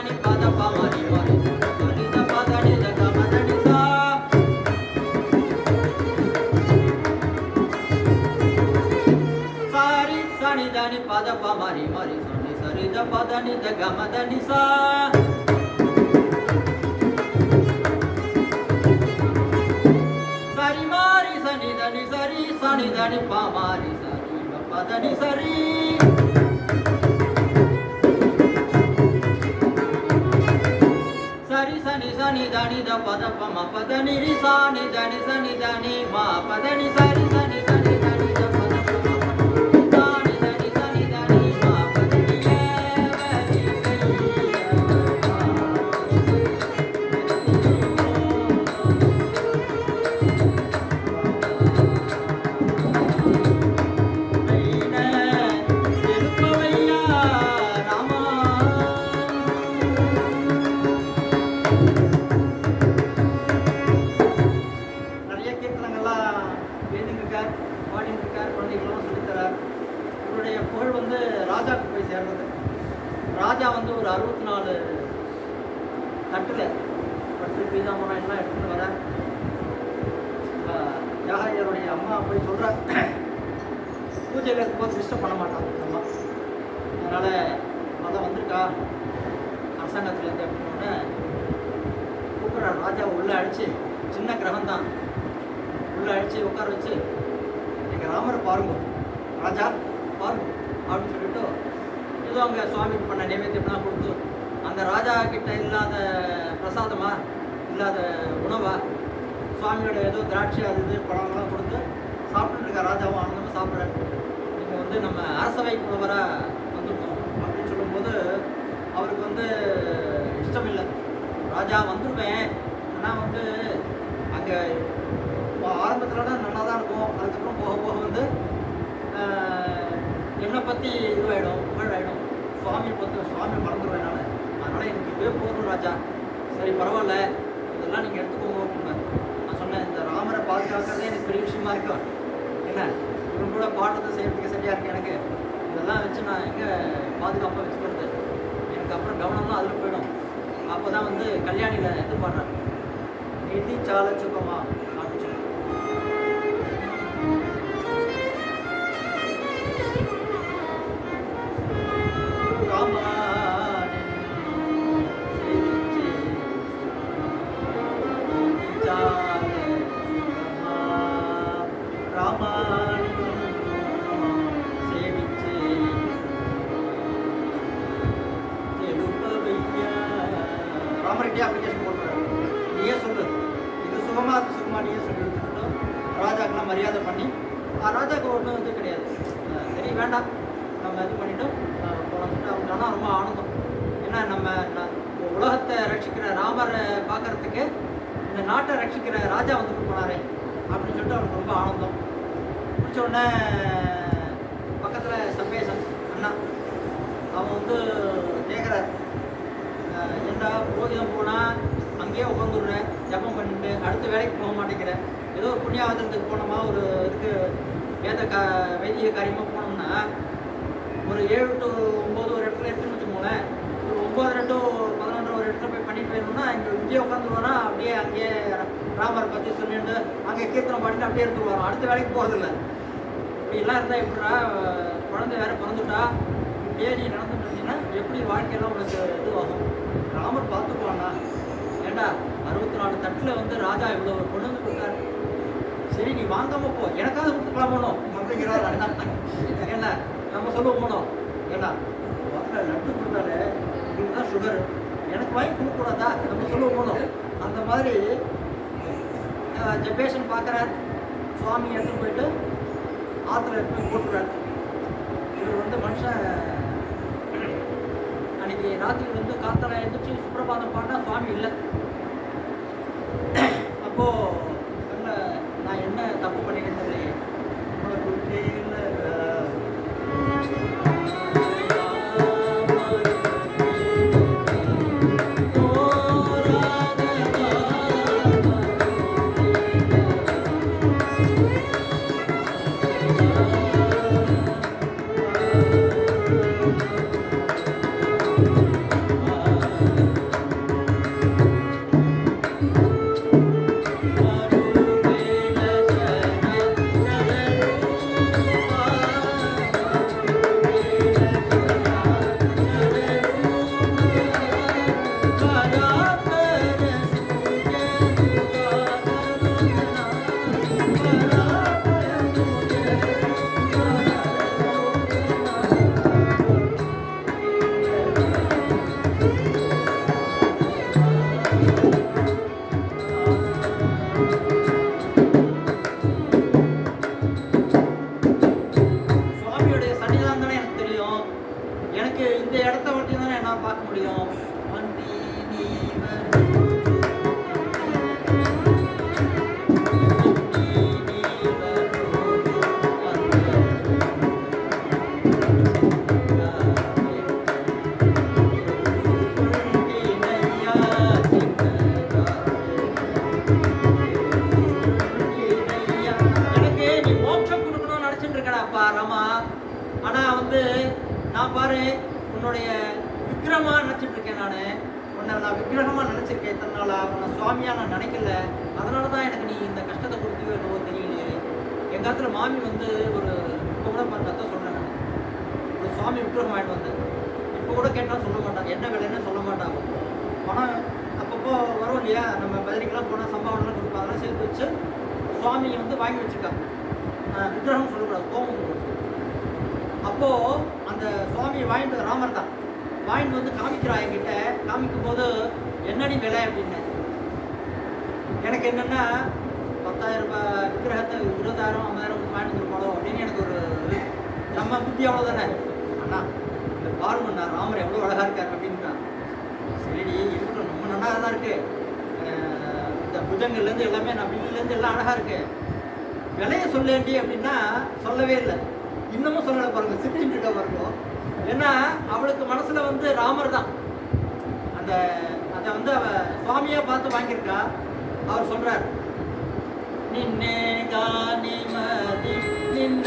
దని పద ప మరి మరి సని ద పద ని ద గ మ ద ని సా సారి సని దని పద ప మరి మరి సని సరి ద పద ని ద గ మ ద ని సా సరి మరి సని దని సరి సని దని ప మరి సరి ద పద ని సరి సరి సని సని దని ద పద ప మ పద ని రి సా ని దని సని దని మా పద ని సరి సని సని దని ద పద ప మ పద సా ని దని సని దని మా పద ని ఏ వరి కయ్య తెలుపవయ్యా రామా நிறைய கீர்த்தனங்கள்லாம் எழுதியிருக்கார் பாடியிருக்கார் குழந்தைகளும் சொல்லித்தரார். இவருடைய புகழ் வந்து ராஜாவுக்கு போய் சேர்ந்தது. ராஜா வந்து ஒரு 64 தட்டில் பட்டு பீதாமரம் எல்லாம் எடுத்துகிட்டு வர தியாகராஜருடைய அம்மா போய் சொல்கிற பூஜையில் இருக்கும்போது டிஸ்டர்ப் பண்ண மாட்டாங்க அம்மா. அதனால் அதான் வந்திருக்கா அரசாங்கத்துலேருந்து அப்படின்னோடனே கூப்பிட்ற ராஜாவை உள்ளே அடித்து சின்ன கிரகம் தான் உள்ளே அடித்து உட்கார வச்சு எங்கள் ராமரை பாருங்க ராஜா பாருங்க அப்படின்னு சொல்லிட்டு ஏதோ அங்கே சுவாமிக்கு பண்ண நைவேத்தியம்லாம் கொடுத்து அந்த ராஜா கிட்ட இல்லாத பிரசாதமா இல்லாத உணவா சுவாமியோட ஏதோ திராட்சை அது இது பழங்கள்லாம் கொடுத்து சாப்பிட்டுட்டு இருக்க ராஜாவும் ஆனந்தமாக சாப்பிட்றேன். நீங்கள் வந்து நம்ம அரசவை புலவராக வந்துட்டோம் அப்படின்னு சொல்லும்போது அவருக்கு வந்து இஷ்டம் இல்லை. ராஜா வந்துடுவேன் ஆனால் வந்து அங்கே ஆரம்பத்தில் நல்லா தான் இருக்கும், அதுக்கப்புறம் போக போக வந்து என்னை பற்றி இதுவாகிடும் புகழாயிடும், சுவாமி மறந்துடுவேன் நான். அதனால் எனக்கு இதுவே போதும் ராஜா, சரி பரவாயில்ல இதெல்லாம் நீங்கள் எடுத்துக்கோங்க அப்படின்னாரு. நான் சொன்னேன் இந்த ராமரை பாதுகாக்கிறதே எனக்கு பெரிய விஷயமா இருக்கு, என்ன இவன் கூட பாடுறது செய்கிறதுக்கு சரியாக இருக்குது, எனக்கு இதெல்லாம் வச்சு நான் எங்கே பாதுகாப்பாக வச்சுக்கிறது, எனக்கு அப்புறம் கவனம்லாம் அதில் போயிடும். அப்போ தான் வந்து கல்யாணியில் இது பண்ணுறேன் நிதி சால சுகமா அப்படின்னு சொல்லி ராமரெட்டி அப்ளிகேஷன் போட்டுறாரு, நீயே சொல்லு இது சுகமா அது சுகமா நீயே சொல்லி சொல்லிட்டு ராஜாக்கெல்லாம் மரியாதை பண்ணி ராஜாவுக்கு ஒன்றும் இது கிடையாது, சரி வேண்டாம் நம்ம இது பண்ணிவிட்டு போகலாம் சொல்லிட்டு அவங்க ஆனால் ரொம்ப ஆனந்தம். ஏன்னா நம்ம உலகத்தை ரட்சிக்கிற ராமரை பார்க்கறதுக்கு இந்த நாட்டை ரட்சிக்கிற ராஜா வந்துட்டு போனாரே அப்படின்னு சொல்லிட்டு அவனுக்கு ரொம்ப ஆனந்தம். பிடிச்ச உடனே பக்கத்தில் சம்பேசன் அண்ணா அவன் வந்து கேட்குறார், ஏண்டா புரோகிதம் போனால் அங்கேயே உட்காந்துடுறேன் ஜபம் பண்ணிட்டு அடுத்த வேலைக்கு போக மாட்டேங்கிறேன், ஏதோ ஒரு புண்ணியாவதனத்துக்கு போனோமா ஒரு இதுக்கு வைதிக காரியமாக போனோம்னா ஒரு 7 to 9 ஒரு இடத்துல இருக்குன்னு வச்சுக்கோங்களேன், ஒரு 9 to 11 ஒரு இடத்துல போய் பண்ணிட்டு போயிடணும்னா இங்கேயே உட்காந்துருவானா, அப்படியே அங்கேயே ராமரை பற்றி சொல்லிட்டு அங்கே கீர்த்தனம் பாடிட்டு அப்படியே இருந்துருவாரோ, அடுத்த வேலைக்கு போகிறதில்ல. இப்படிலாம் இருந்தால் எப்படா குழந்தை வேறு பிறந்துட்டா இப்படியே நீ நடந்துட்டு இருந்தீங்கன்னா எப்படி வாழ்க்கையெல்லாம் உனக்கு இதுவாகும், ராமர் பார்த்துக்குவானா, ஏண்டா 64 தட்டில் வந்து ராஜா இவ்வளோ கொண்டு வந்து கொடுத்தாரு, சரி நீ வாங்காமல் போ எனக்காவது கொடுத்துக்கலாம் போனோம் அப்படிங்கிறார் அண்ணா. என்ன நம்ம சொல்லுவோம் போனோம், ஏண்டா லட்டு கொடுத்தாலே உங்களுக்கு தான் சுகர் எனக்கு வாங்கி கொடுக்கக்கூடாதா நம்ம சொல்லுவோம் போனோம். அந்த மாதிரி ஜப்பேஷன் பார்க்குறார், சுவாமி எடுத்துகிட்டு போயிட்டு ஆற்றுல எடுத்து போய் போட்டுறார். இவர் வந்து மனுஷன் அன்றைக்கி ராத்திரி வந்து காத்தால எழுந்திரிச்சு சுப்பிரபாதம் பாடினா சுவாமி இல்லை. அப்போது நான் என்ன தப்பு பண்ணிட்டேன் தெரியலையே, இதுக்கு இந்த இடத்த மட்டும் தானே என்னால் பார்க்க முடியும். வண்டி நீ அப்பா ராமா. ஆனா வந்து நான் பாரு உன்னுடைய விக்கிரமா நினைச்சிட்டு இருக்கேன். உன்னை நான் விக்கிரகமா நினைச்சிருக்கேன் இத்தனை நாளா. உன்னை சுவாமியா நான் நினைக்கல. அதனாலதான் எனக்கு நீ இந்த கஷ்டத்தை கொடுத்துவே என்னவோ தெரியலையே. எங்க காலத்துல மாமி வந்து ஒரு இப்போ கூட கத்த சொல்றேன் நான், ஒரு சுவாமி விக்கிரகம் ஆயிட்டு வந்து இப்போ கூட கேட்டாலும் சொல்ல மாட்டாங்க, என்ன விலைன்னு சொல்ல மாட்டாங்க. பணம் அப்பப்போ வரும் இல்லையா, நம்ம பதிரிக்கெல்லாம் போனால் சம்பாவனைலாம் கொடுப்போம், அதெல்லாம் சேர்த்து வச்சு சுவாமியை வந்து வாங்கி வச்சுருக்காங்க. விக்கிரகம் சொல்லக்கூடாது, கோபம் கொடுக்கும். அப்போது அந்த சுவாமியை வாங்கிட்டு ராமர் தான் வாங்கிட்டு வந்து காமிக்கிறா என்கிட்ட. காமிக்கும் போது என்னடி விலை அப்படின்னு. எனக்கு என்னென்னா 10,000 ரூபாய் விக்கிரகத்தை 20,000 50,000 வாங்கிட்டு வந்துருப்பாளோ அப்படின்னு எனக்கு ஒரு நம்ம புத்தி அவ்வளோதானே. அண்ணா இந்த பாருங்கண்ணா ராமர் எவ்வளோ அழகாக இருக்கார் அப்படின்னா. சரி இருக்கட்டும், ரொம்ப நல்லா தான் இருக்குது. இந்த புஜங்கள்லேருந்து எல்லாமே நான் வில்லுலேருந்து எல்லாம் அழகாக இருக்குது. விலையை சொல்லேண்டி அப்படின்னா சொல்லவே இல்லை. இன்னமும் சொல்லலை பாருங்க, சிரிச்சுட்டு இருக்க பாருங்க. ஏன்னா அவளுக்கு மனசுல வந்து ராமர் தான். அந்த அதை வந்து அவ சுவாமியா பார்த்து வாங்கியிருக்கா. அவர் சொல்றார், நின்னே காணி மதி நின்ன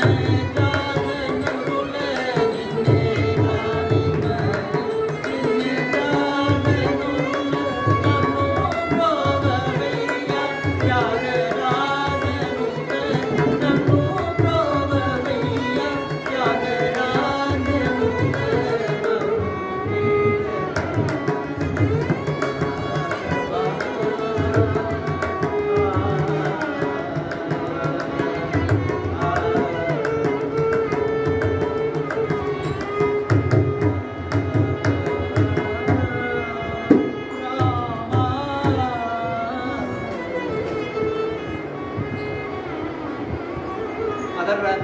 அதர்றார்.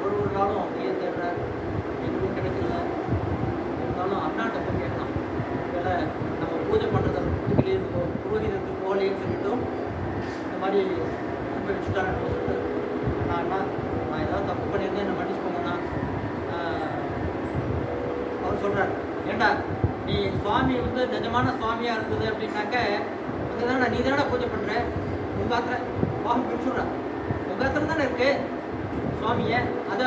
ஒரு நாளும் அப்படியே தேடுறார், எதுவும் கிடைக்கல. இருந்தாலும் அண்ணாட்ட போய் கேட்கலாம், வேலை நம்ம பூஜை பண்ணுறதை வீட்டிலே இருக்கோம், புரோகிதத்துக்கு போகலேன்னு சொல்லிட்டோம். இந்த மாதிரி ரொம்ப வச்சுட்டாங்க சொல்லிட்டு, அண்ணா நான் ஏதாவது தப்பு பண்ணியிருந்தேன் என்ன மன்னிச்சுக்கோங்கண்ணா. அவர் சொல்கிறார், ஏண்டா நீ சுவாமி வந்து நிஜமான சுவாமியாக இருந்தது அப்படின்னாக்க அங்கே தானே நீ தானே பூஜை பண்ணுற, உங்கள் ஆத்திர வாங்க பிடிச்சுட்றா, உங்கள் ஆத்திரம் தானே இருக்குது சுவாமியை. அதை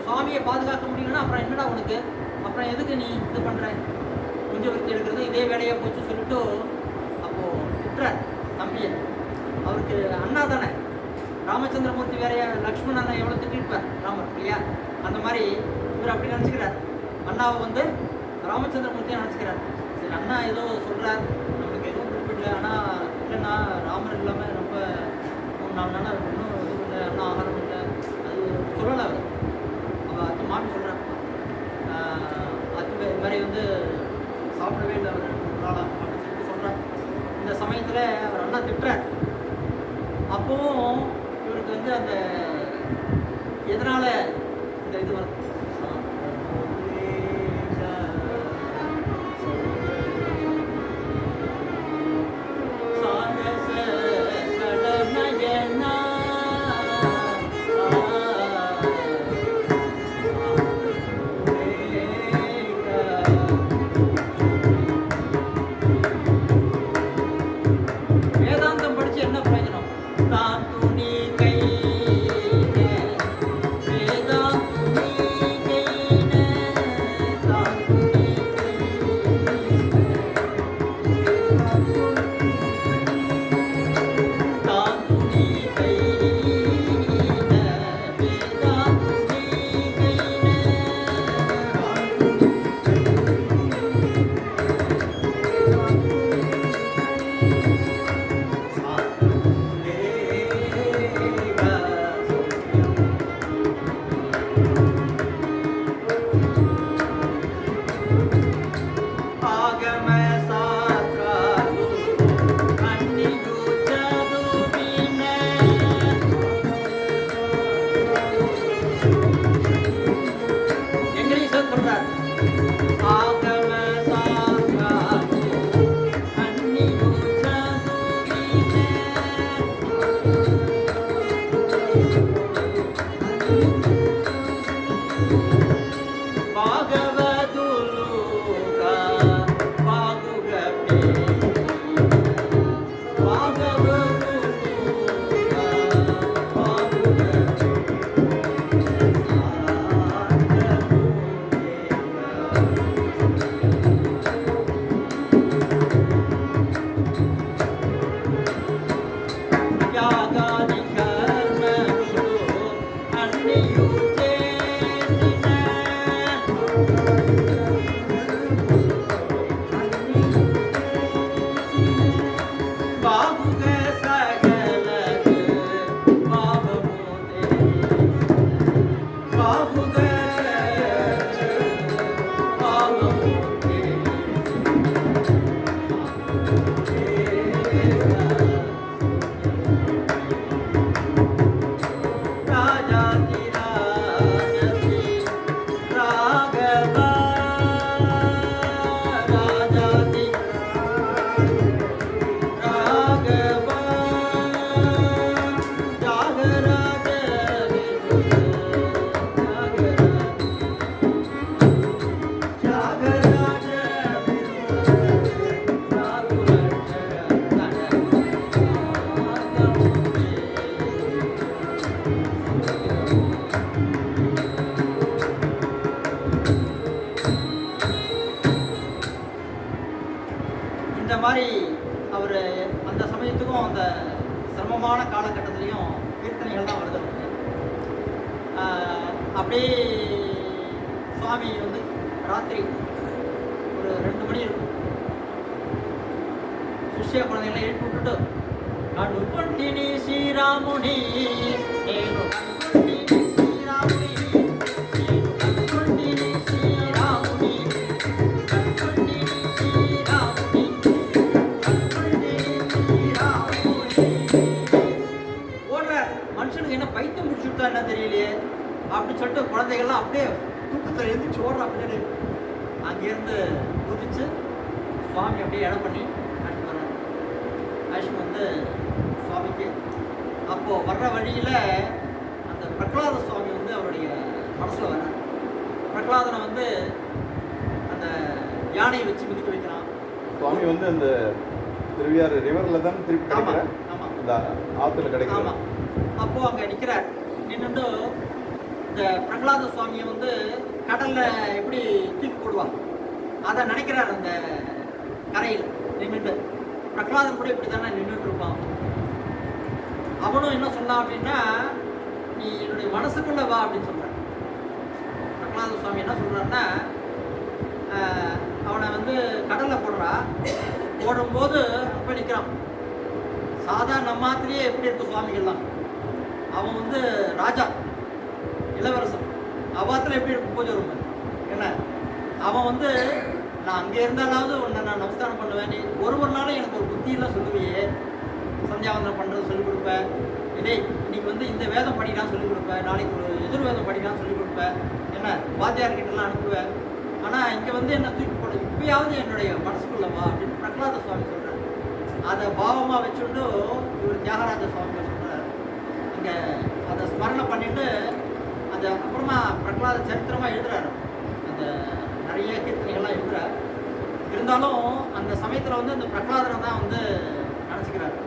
சுவாமியை பாதுகாக்க முடியலன்னா அப்புறம் என்னடா உனக்கு, அப்புறம் எதுக்கு நீ இது பண்ணுற, கொஞ்சம் விருத்தி எடுக்கிறது இதே வேலையாக போச்சு சொல்லிட்டு அப்போது திட்டுறார் தம்பியை. அவருக்கு அண்ணா தானே, ராமச்சந்திரமூர்த்தி வேறையா, லக்ஷ்மண் அண்ணா எவ்வளோ திட்டிருப்பார் ராமர் இல்லையா. அந்த மாதிரி இவர் அப்படி நினச்சிக்கிறார், அண்ணாவை வந்து ராமச்சந்திரமூர்த்தியை நினச்சிக்கிறார். சரி அண்ணா ஏதோ சொல்கிறார், நம்மளுக்கு எதுவும் குறிப்பிடல. ஆனால் இல்லைண்ணா ராமர் இல்லாமல் ரொம்ப 3-4 நாளாக இன்னும் எதுவும் இல்லை, அண்ணா ஆகாரம் இல்லை, அது சொல்லலை. அவள் அது மாமி சொல்கிறான், அது இது மாதிரி வந்து சாப்பிடவே இல்லை அவர் 3 நாளாக அப்படின்னு சொல்லிட்டு சொல்கிறார். இந்த சமயத்தில் அவர் அண்ணா திட்டுறார். அப்போவும் இவருக்கு வந்து அந்த எதனால் இந்த இது வருது, வேதாந்தம் படிச்சு என்ன பிரயோஜனம், தான் துணி கை வேதாந்தி இந்த மாதிரி அவர் அந்த சமயத்துக்கும் அந்த சிரமமான காலகட்டத்திலையும் கீர்த்தனைகள் தான் வருது அவருக்கு. அப்படியே சுவாமி வந்து ராத்திரி ஒரு 2 மணி இருக்கும், శిష్య కులంలో ఏడుకుంటుడు కడుకొంటిని శ్రీరాముని నేను కడుకొంటిని శ్రీరాముని నేను కడుకొంటిని శ్రీరాముని కడుకొంటిని శ్రీరాముని కడుకొంటిని శ్రీరాముని ஓடுறார். மனுஷனுக்கு என்ன பைத்தியம் முடிச்சுட்டா என்ன தெரியலையே அப்படின்னு சொல்லிட்டு குழந்தைகள்லாம் அப்படியே தூக்கத்தில் எழுந்திரிச்சு ஓடுறா. அப்படின்னு அங்கேருந்து குதிச்சு சுவாமி அப்படியே இடம் பண்ணி அழைச்சிட்டு வந்து சுவாமிக்கு அப்போது வர்ற வழியில் அந்த பிரகலாத சுவாமி வந்து அவருடைய மனசில் வர்றார். பிரகலாதனை வந்து அந்த யானையை வச்சு மிதிக்க வைக்கிறான். சுவாமி வந்து அந்த திருவியாறு ரிவரில் தான் திருப்பி கிடைக்கிறார். ஆமாம், இந்த ஆற்றுல கிடைக்கும். ஆமாம். அப்போது அங்கே நிற்கிறார். நின்றுட்டு இந்த பிரகலாத சுவாமியை வந்து கடலில் எப்படி தூக்கி போடுவாங்க அதை நினைக்கிறார். அந்த கரையில் நின்றுட்டு பிரகலாதன் கூட இப்படி தானே நின்றுட்டு இருப்பான். அவனும் என்ன சொன்னான் அப்படின்னா, நீ என்னுடைய மனசுக்குள்ள வா அப்படின்னு சொல்கிறான். பிரகலாத சுவாமி என்ன சொல்கிறான்னா, அவனை வந்து கடலில் போடுறா. போடும்போது அப்போ நிற்கிறான். சாதாரண நம்மாத்திலேயே எப்படி இருக்கு சுவாமிகள்லாம், அவன் வந்து ராஜா இளவரசன். அவாத்தில் எப்படி இருக்கும் பூஜை ரூம் என்ன, அவன் வந்து நான் அங்கே இருந்தாலாவது உன்னை நான் நமஸ்காரம் பண்ணுவேன், நீ ஒரு நாளும் எனக்கு ஒரு புத்தியெல்லாம் சொல்லுவியே, சந்தியாவந்தனம் பண்ணுறது சொல்லிக் கொடுப்பேன், இதே இன்னைக்கு வந்து இந்த வேதம் படிக்கலாம் சொல்லிக் கொடுப்பேன், நாளைக்கு ஒரு எதிர்வேதம் படிக்கலாம் சொல்லிக் கொடுப்பேன், என்ன வாத்தியார்கிட்டலாம் அனுப்புவேன். ஆனால் இங்கே வந்து என்ன தூக்கி போட இப்பயாவது என்னுடைய மனசுக்குள்ள வா அப்படின்னு பிரகலாத சுவாமி சொல்கிறார். அதை பாவமாக வச்சுட்டு இவர் தியாகராஜ சுவாமி சொல்கிறார். இங்கே அதை ஸ்மரணை பண்ணிட்டு அதை அப்புறமா பிரகலாத சரித்திரமாக எழுதுறாரு. அந்த நிறைய கீர்த்தனைகள்லாம் எழுதுறார். இருந்தாலும் அந்த சமயத்தில் வந்து அந்த பிரகலாதனை தான் வந்து நினச்சிக்கிறார்.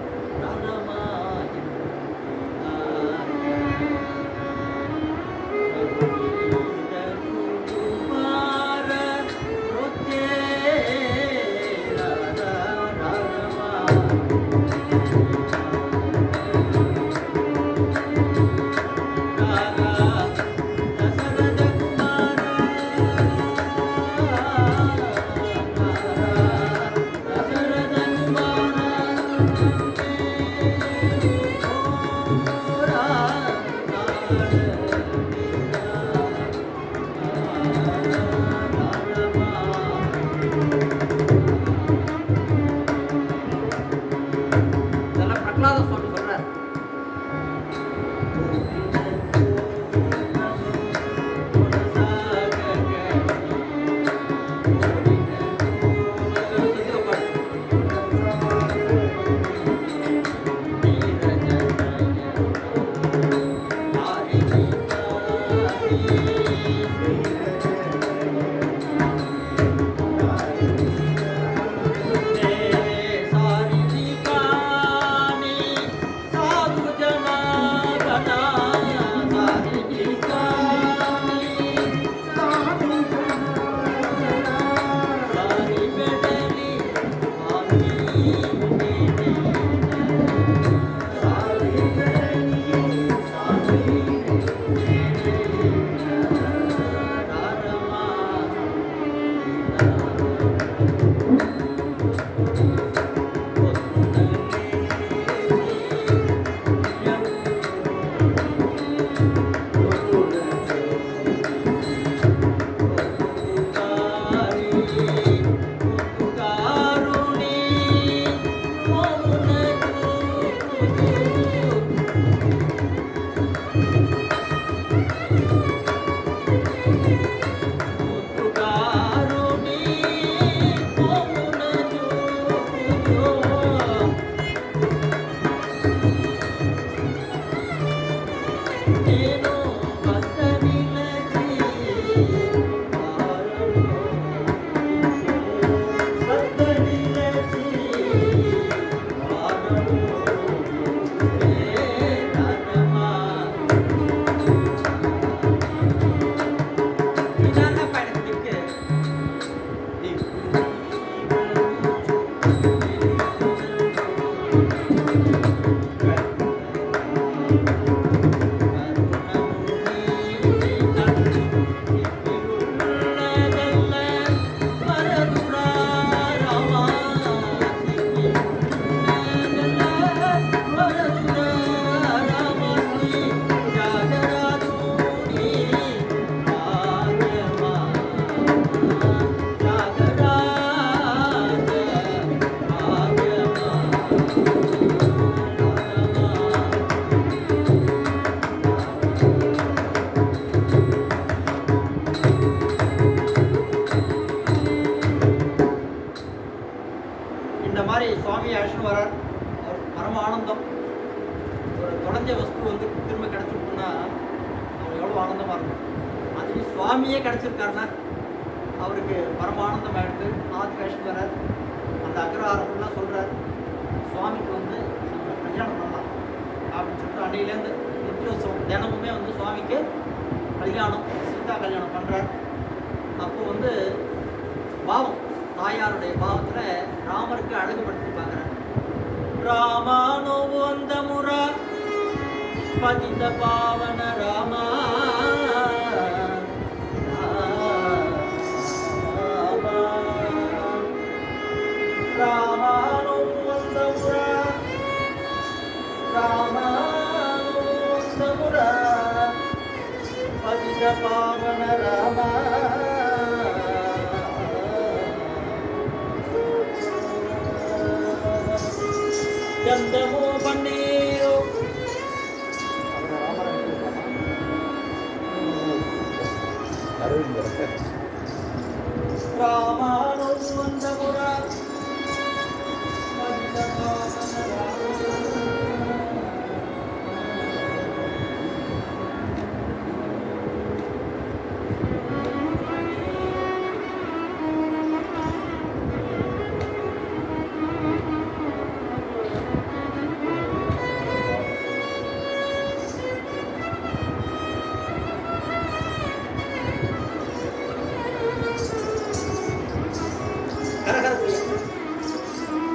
ஆனந்தம். ஒரு தொலைஞ்ச வஸ்து வந்து திரும்ப கிடச்சிருக்குன்னா அவருக்கு எவ்வளோ ஆனந்தமாக இருக்கும். அதுவும் சுவாமியே கிடச்சிருக்காருன்னா அவருக்கு பரமானந்தம் ஆகிடுது. ஆதிகேஸ்வரர் அந்த அக்ரஹாரத்துலாம் சொல்கிறார், சுவாமிக்கு வந்து நம்ம கல்யாணம் பண்ணலாம் அப்படின்னு சொல்லிட்டு அன்னையிலேருந்து நித்தியோத்சவம் தினமுமே வந்து சுவாமிக்கு கல்யாணம், சீதா கல்யாணம் பண்ணுறார். அப்போ வந்து பாவம், தாயாருடைய பாவத்தில் ராமருக்கு அழகுபடுத்தி பார்க்குறார். ராமானோ அந்த முறை பதித பாவன ராமா ராமானோ அந்த முறை ராமானோ அந்த முறை பதித பாவன ராமா గంధము పన్నీరు రామాను వందముర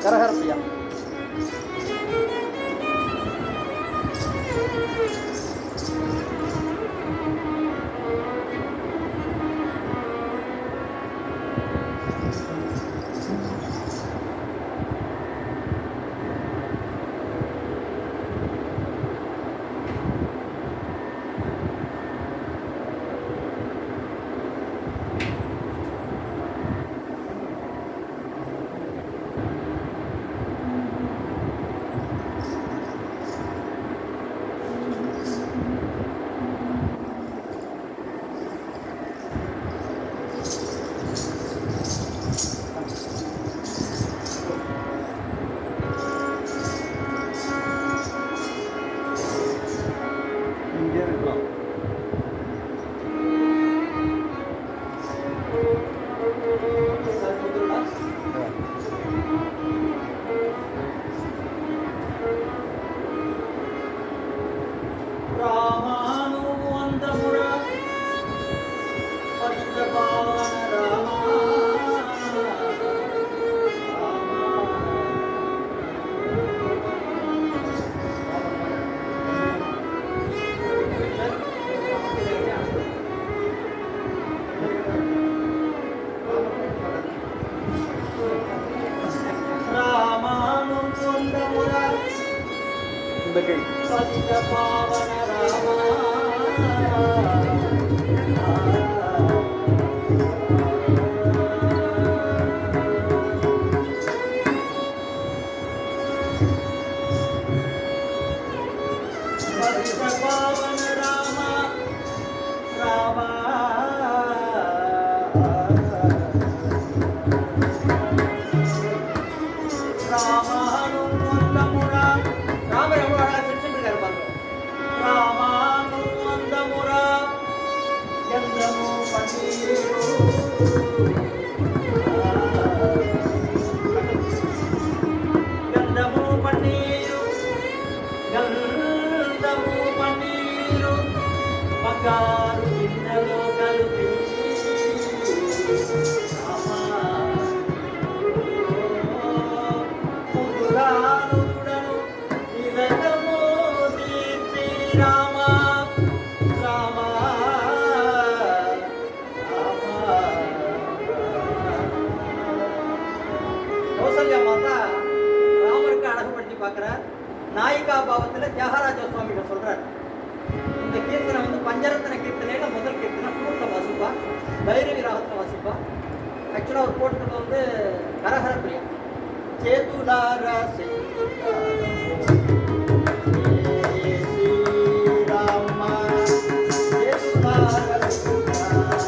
கரஹர பிரியா. இங்கே இருக்கலாம். రామాను అందముర పతిత పావన రామా రామాను అందముర இந்த கை పతిత పావన రామా పతిత పావన రామా రామా ராமானு வந்தமுற ராமர் எவ்வளோ அழகாக சிரிச்சுட்டு பாருங்க. ராமானு வந்தமுற எந்தமோ பன்னீரு గంధము పన్నీరు గంధము పన్నీరు బంగారు గిన్నెలో కలిపి పురాణుడను నిరతము తీర్చి రామ రామ கௌசல்யா மாதா ராமருக்கு அழகுபடுத்தி பார்க்கிறார். நாயிகா பாவத்தில் தியாகராஜ சுவாமிகள் சொல்றார், இந்த கீர்த்தனை வந்து பஞ்சரத்ன கீர்த்தனையில முதல் கீர்த்தனை பூர்ண வாசிப்பா, பைரவி ராகத்தில் வாசிப்பா. ஆக்சுவலாக ஒரு போட்டுக்கிறது வந்து கரஹர பிரியா சேதுலார ஸ்ரீராமா சேதுலார ஸ்ரீராமா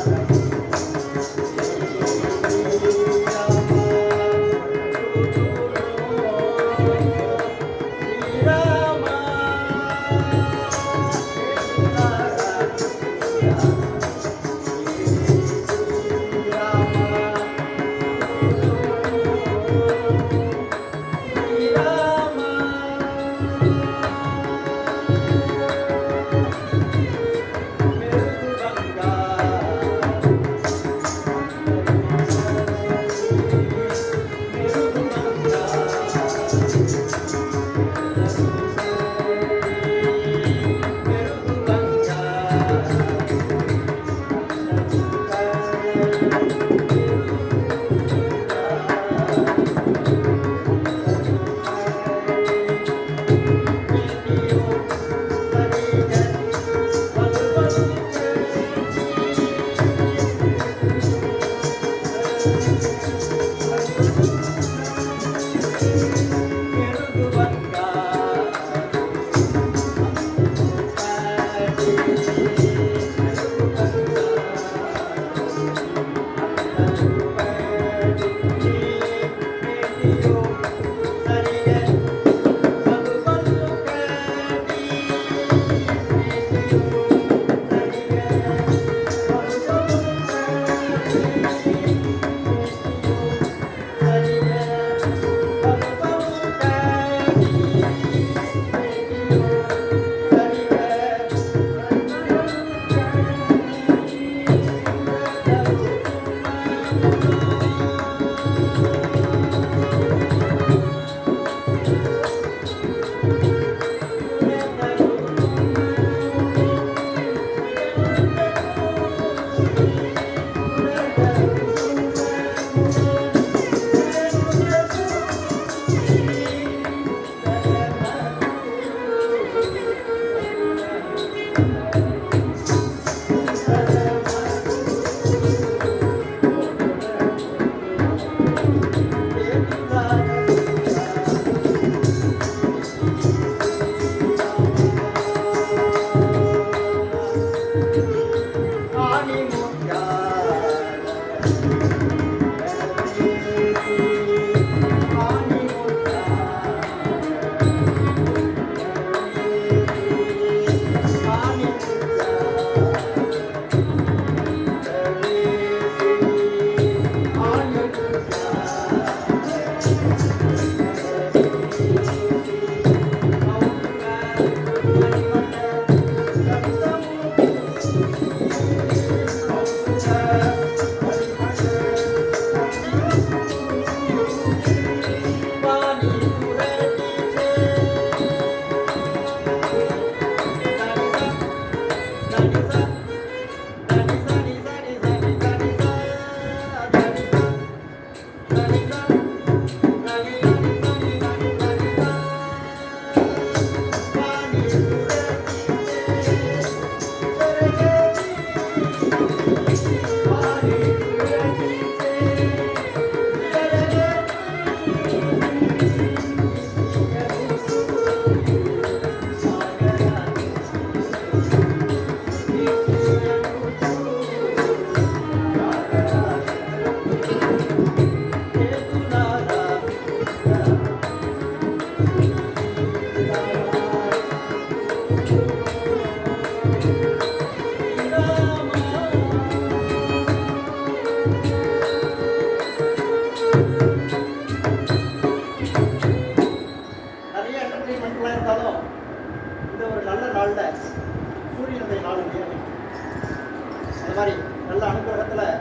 அந்த மாதிரி நல்ல அனுகிரகத்தில்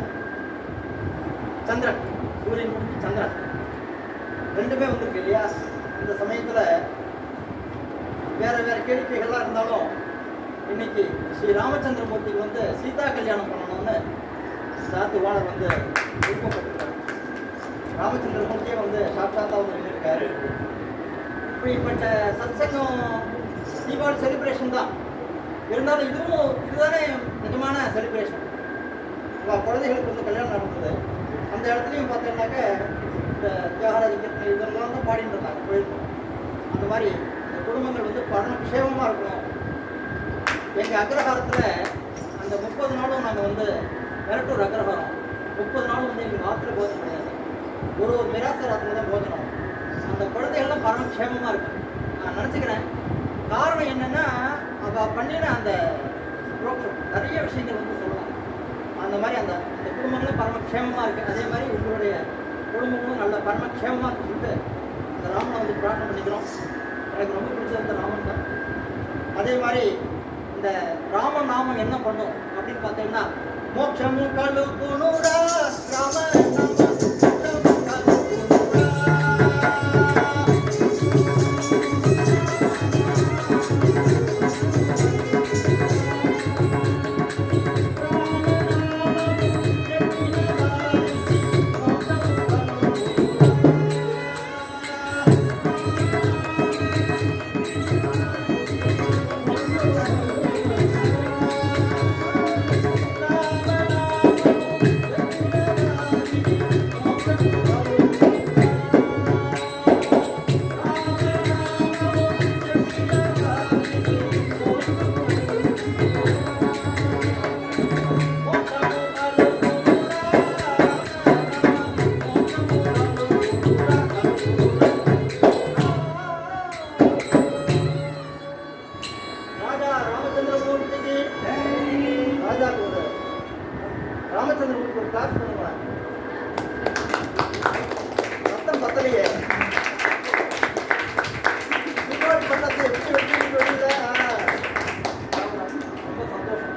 சந்திரன், சூரியன் முடிஞ்சு சந்திரன் ரெண்டுமே வந்திருக்கு இல்லையா? இந்த சமயத்தில் வேற வேற கேளிக்கைகள்லாம் இருந்தாலும் இன்னைக்கு ஸ்ரீ ராமச்சந்திரமூர்த்திக்கு வந்து சீதா கல்யாணம் பண்ணணும்னு சாத்துவாளர் வந்து விருப்பப்பட்டிருக்காரு. ராமச்சந்திரமூர்த்தியே வந்து சாட்சாத்தாக வந்து நின்றுருக்காரு. இப்படிப்பட்ட சத்சங்கம் தீபாவளி செலிப்ரேஷன் தான் இருந்தாலும் இதுதானே நிஜமான செலிப்ரேஷன். குழந்தைகளுக்கு வந்து கல்யாணம் நடந்தது. அந்த இடத்துலையும் பார்த்தீங்கன்னாக்க இந்த தியாகராஜ கீர்த்தனை இதெல்லாம் தான் பாடிட்டு இருந்தாங்க கோயிலுக்கு. அந்த மாதிரி இந்த குடும்பங்கள் வந்து பரமக்ஷேமமாக இருக்கணும். எங்கள் அக்ரஹாரத்தில் அந்த 30 நாளும் நாங்கள் வந்து மிரட்டூர் அக்ரஹாரம் 30 நாளும் வந்து எங்களுக்கு ஆற்றுல போஜனம் கிடையாது. ஒரு மிராசராத்தில் தான் போஜனம். அந்த குழந்தைகள்லாம் பரமக்ஷேமமாக இருக்கு நான் நினச்சிக்கிறேன். காரணம் என்னென்னா அவள் பண்ணின அந்த ப்ரோக்ராம் நிறைய விஷயங்கள் வந்து சொல்லுவாங்க. அந்த மாதிரி அந்த குடும்பங்களும் பரமக்ஷேமமாக இருக்குது. அதே மாதிரி உங்களுடைய குடும்பங்களும் நல்ல பரமக்ஷேமமாக இருக்குன்னு சொல்லிட்டு அந்த ராமனை வந்து பிரார்த்தனை பண்ணிக்கிறோம். எனக்கு ரொம்ப பிடிச்சது அந்த ராமன் தான். அதே மாதிரி இந்த ராம நாமம் என்ன பண்ணும் அப்படின்னு பார்த்தீங்கன்னா மோட்சமும் கழு குணுரா ராம நாம ராமச்சந்திரமூர்த்தி ஒரு கிளாஸ் பண்ணுவாங்க. ரத்தம் பத்தலையே தீபாவளி பட்டத்தை எப்படி வெட்டி வெளியில ரொம்ப சந்தோஷம்.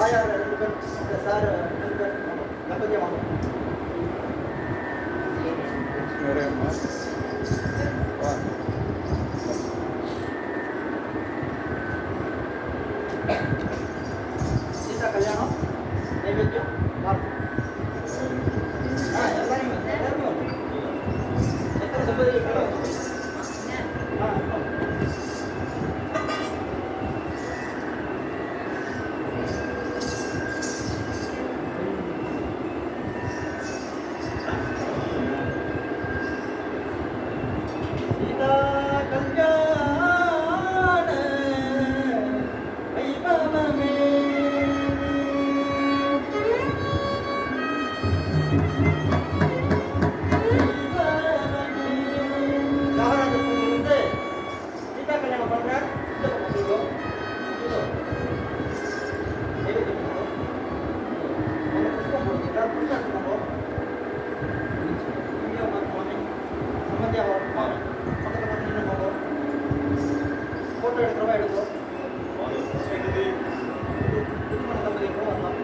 தாயார் 2 பேர் இந்த சார் 2 பேர் தம்பதியாக வாங்க. வேறேம்மா வா சீதா கல்யாணம் நைவேத்தியம் பார்ப்போம். எல்லாருமே வரும். எத்தனை தம்பதிகள்? சீதா கல்யாண வைபவமே சீதா கல்யாணம் பண்ற போட்டோ எடுக்கிறவா எடுக்கோ புதுமண தம்பதிகளும் வரலாம்.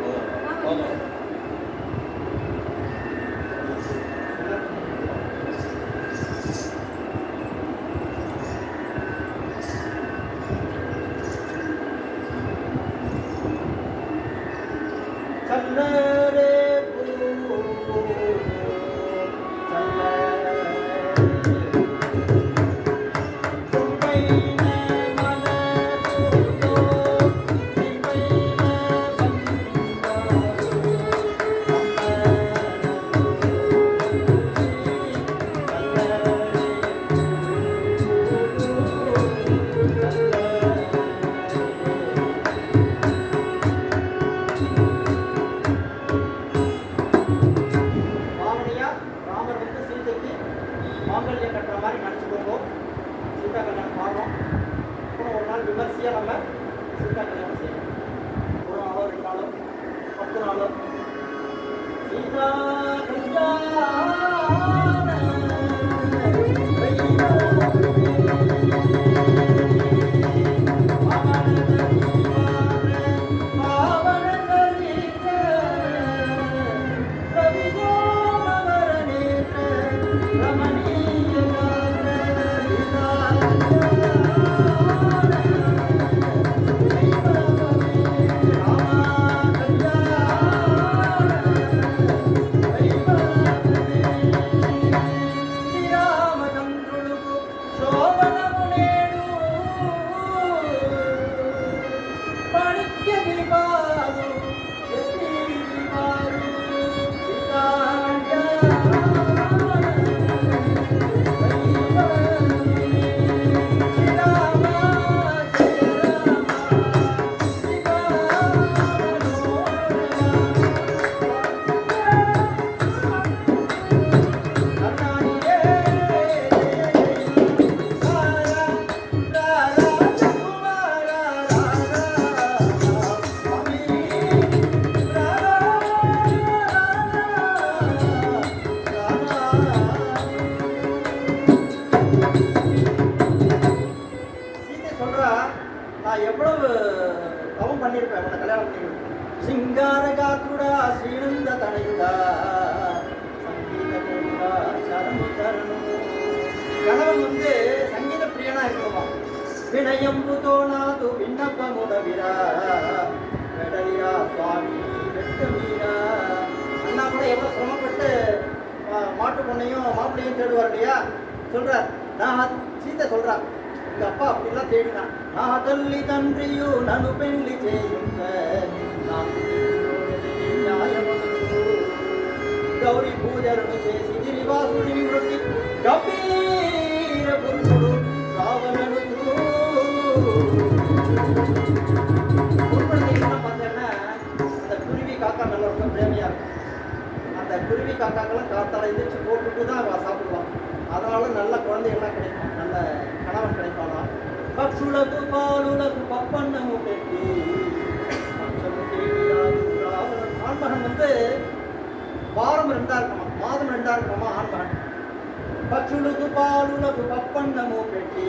சல்லரே பாவனையா ராமர் வந்து சீதைக்கு மாங்கல்யம் கட்டுற மாதிரி நினச்சிக்கோங்க. சீதா கல்யாணம் பாடுறோம். அப்புறம் ஒரு நாள் விமர்சையாக நம்ம சீதா கல்யாணம் செய்யணும். ஒரு நாளோ 2 நாளோ 10 நாளோ சீதா நான் எவ்வளவு தவம் பண்ணியிருப்பேன் உன்னை கல்யாணம் பண்ணிருப்பேன். சிங்கார காத்துடா ஸ்ரீநந்த தனையுடா சங்கீத கோவிடா சரணு சரணு. கணவன் வந்து சங்கீத பிரியனா இருக்கணுமா. வினயம்பு தோணாது விண்ணப்பமுடவிரா வெடலிரா சுவாமி வெட்டமீரா. அண்ணா கூட எவ்வளோ சிரமப்பட்டு மாட்டு பொண்ணையும் மாப்பிள்ளையும் தேடுவார் இல்லையா. சொல்றார், நான் சீத்தை சொல்றார், எங்க அப்பா அப்படிலாம் தேடினான். நான் தள்ளி தன்றியோ நனு பெண்ணி செய்யும் கௌரி பூஜரனு చేసి గిరివాసుడిని మృతి గంభీర పురుషుడు రావణనుడు. பார்த்தேன்னா அந்த குருவி காக்கா நல்ல ரொம்ப பிரேமியா இருக்கும். அந்த குருவி காக்காக்கெல்லாம் காத்தால எதிர்த்து போட்டுட்டு தான் சாப்பிடுவான். அதனால நல்ல குழந்தைகள்லாம் கிடைக்கும், நல்ல கணவன் கிடைப்பானா. பக்ஷுలకు பாலுలకు பப்பண்ணமு பெட்டி ஆண்மகன் வந்து வாரம் 2 இருக்கணுமா, மாதம் 2 இருக்கணுமா ஆண்மகன். பக்ஷுలకు பாலுలకు பப்பண்ணமு பெட்டி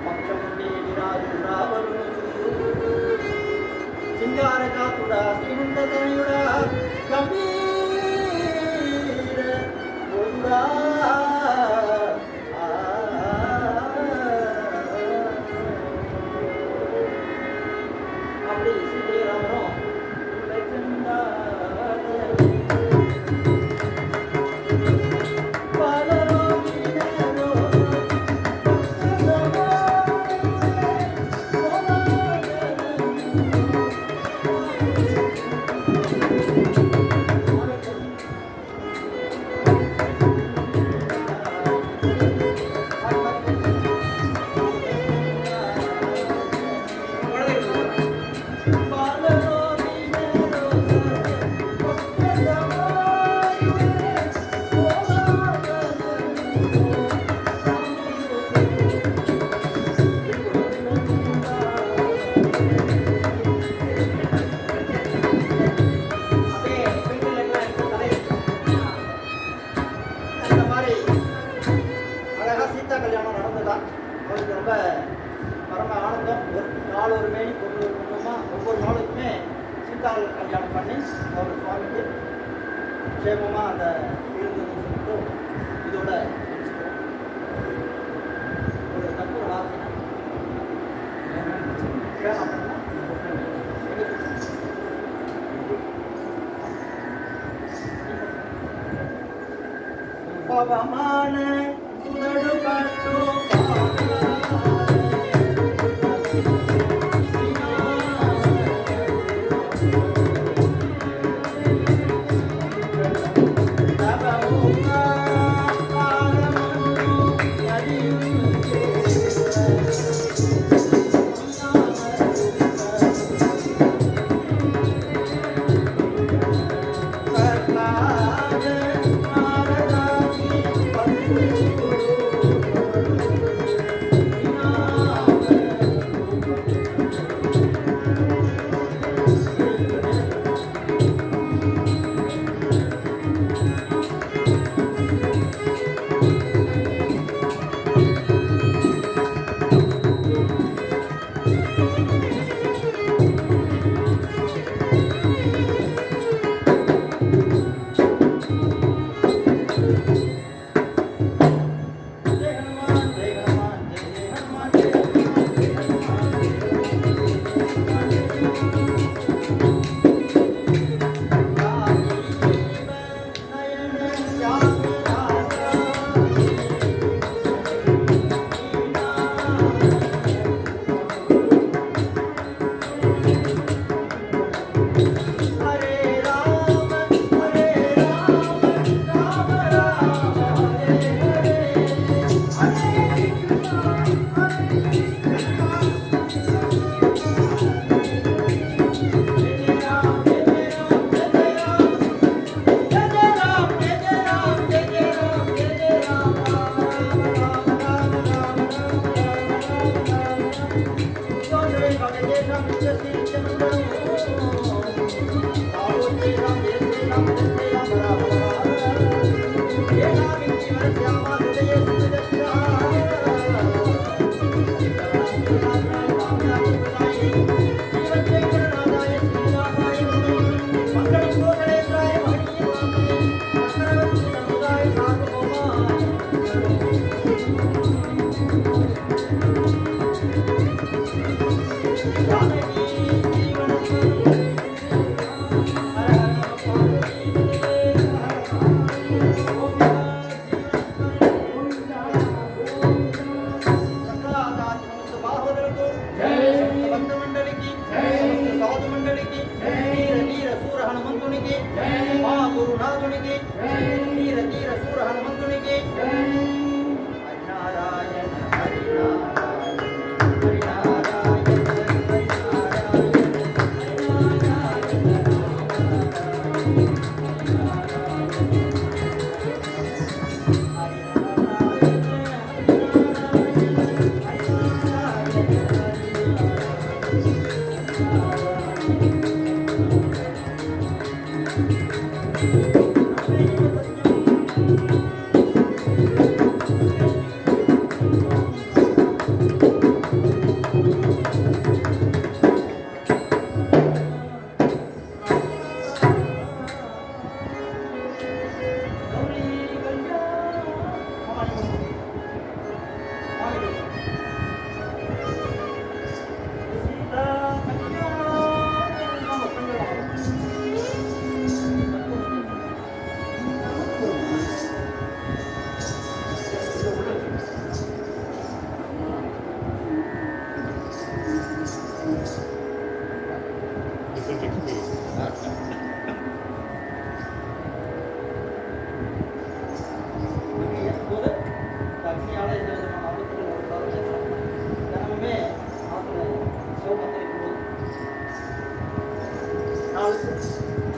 పక్షము తేడిరాజు రావణుడు సింగార కాతుడా ஆள் ஒரு மேனி பொருள் ஒரு குடும்பமா ஒவ்வொரு நாளுக்குமே சீதாள் கல்யாணம் பண்ணி அவர் சுவாமிக்கு க்ஷேமமாக அந்த இருந்ததுன்னு சொல்லிட்டு இதோட முடிச்சுக்கிறோம். ஒரு தப்பு ஒரு வார்த்தை பவமான சுடடு கட்டு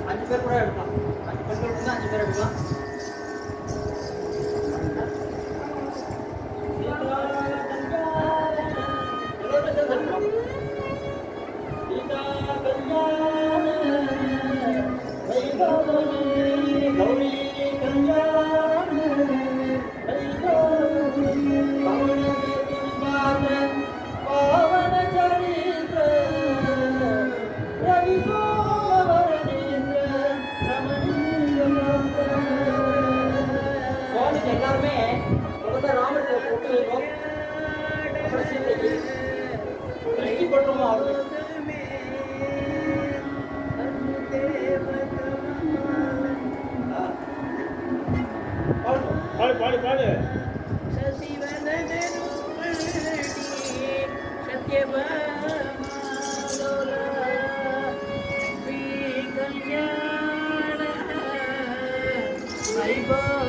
அஞ்சு பேர் கூட எடுக்கலாம். 5 பெண்கள் இருந்தால் 5 பேர் எடுக்கலாம். பாவன சரித்திர வைபவ்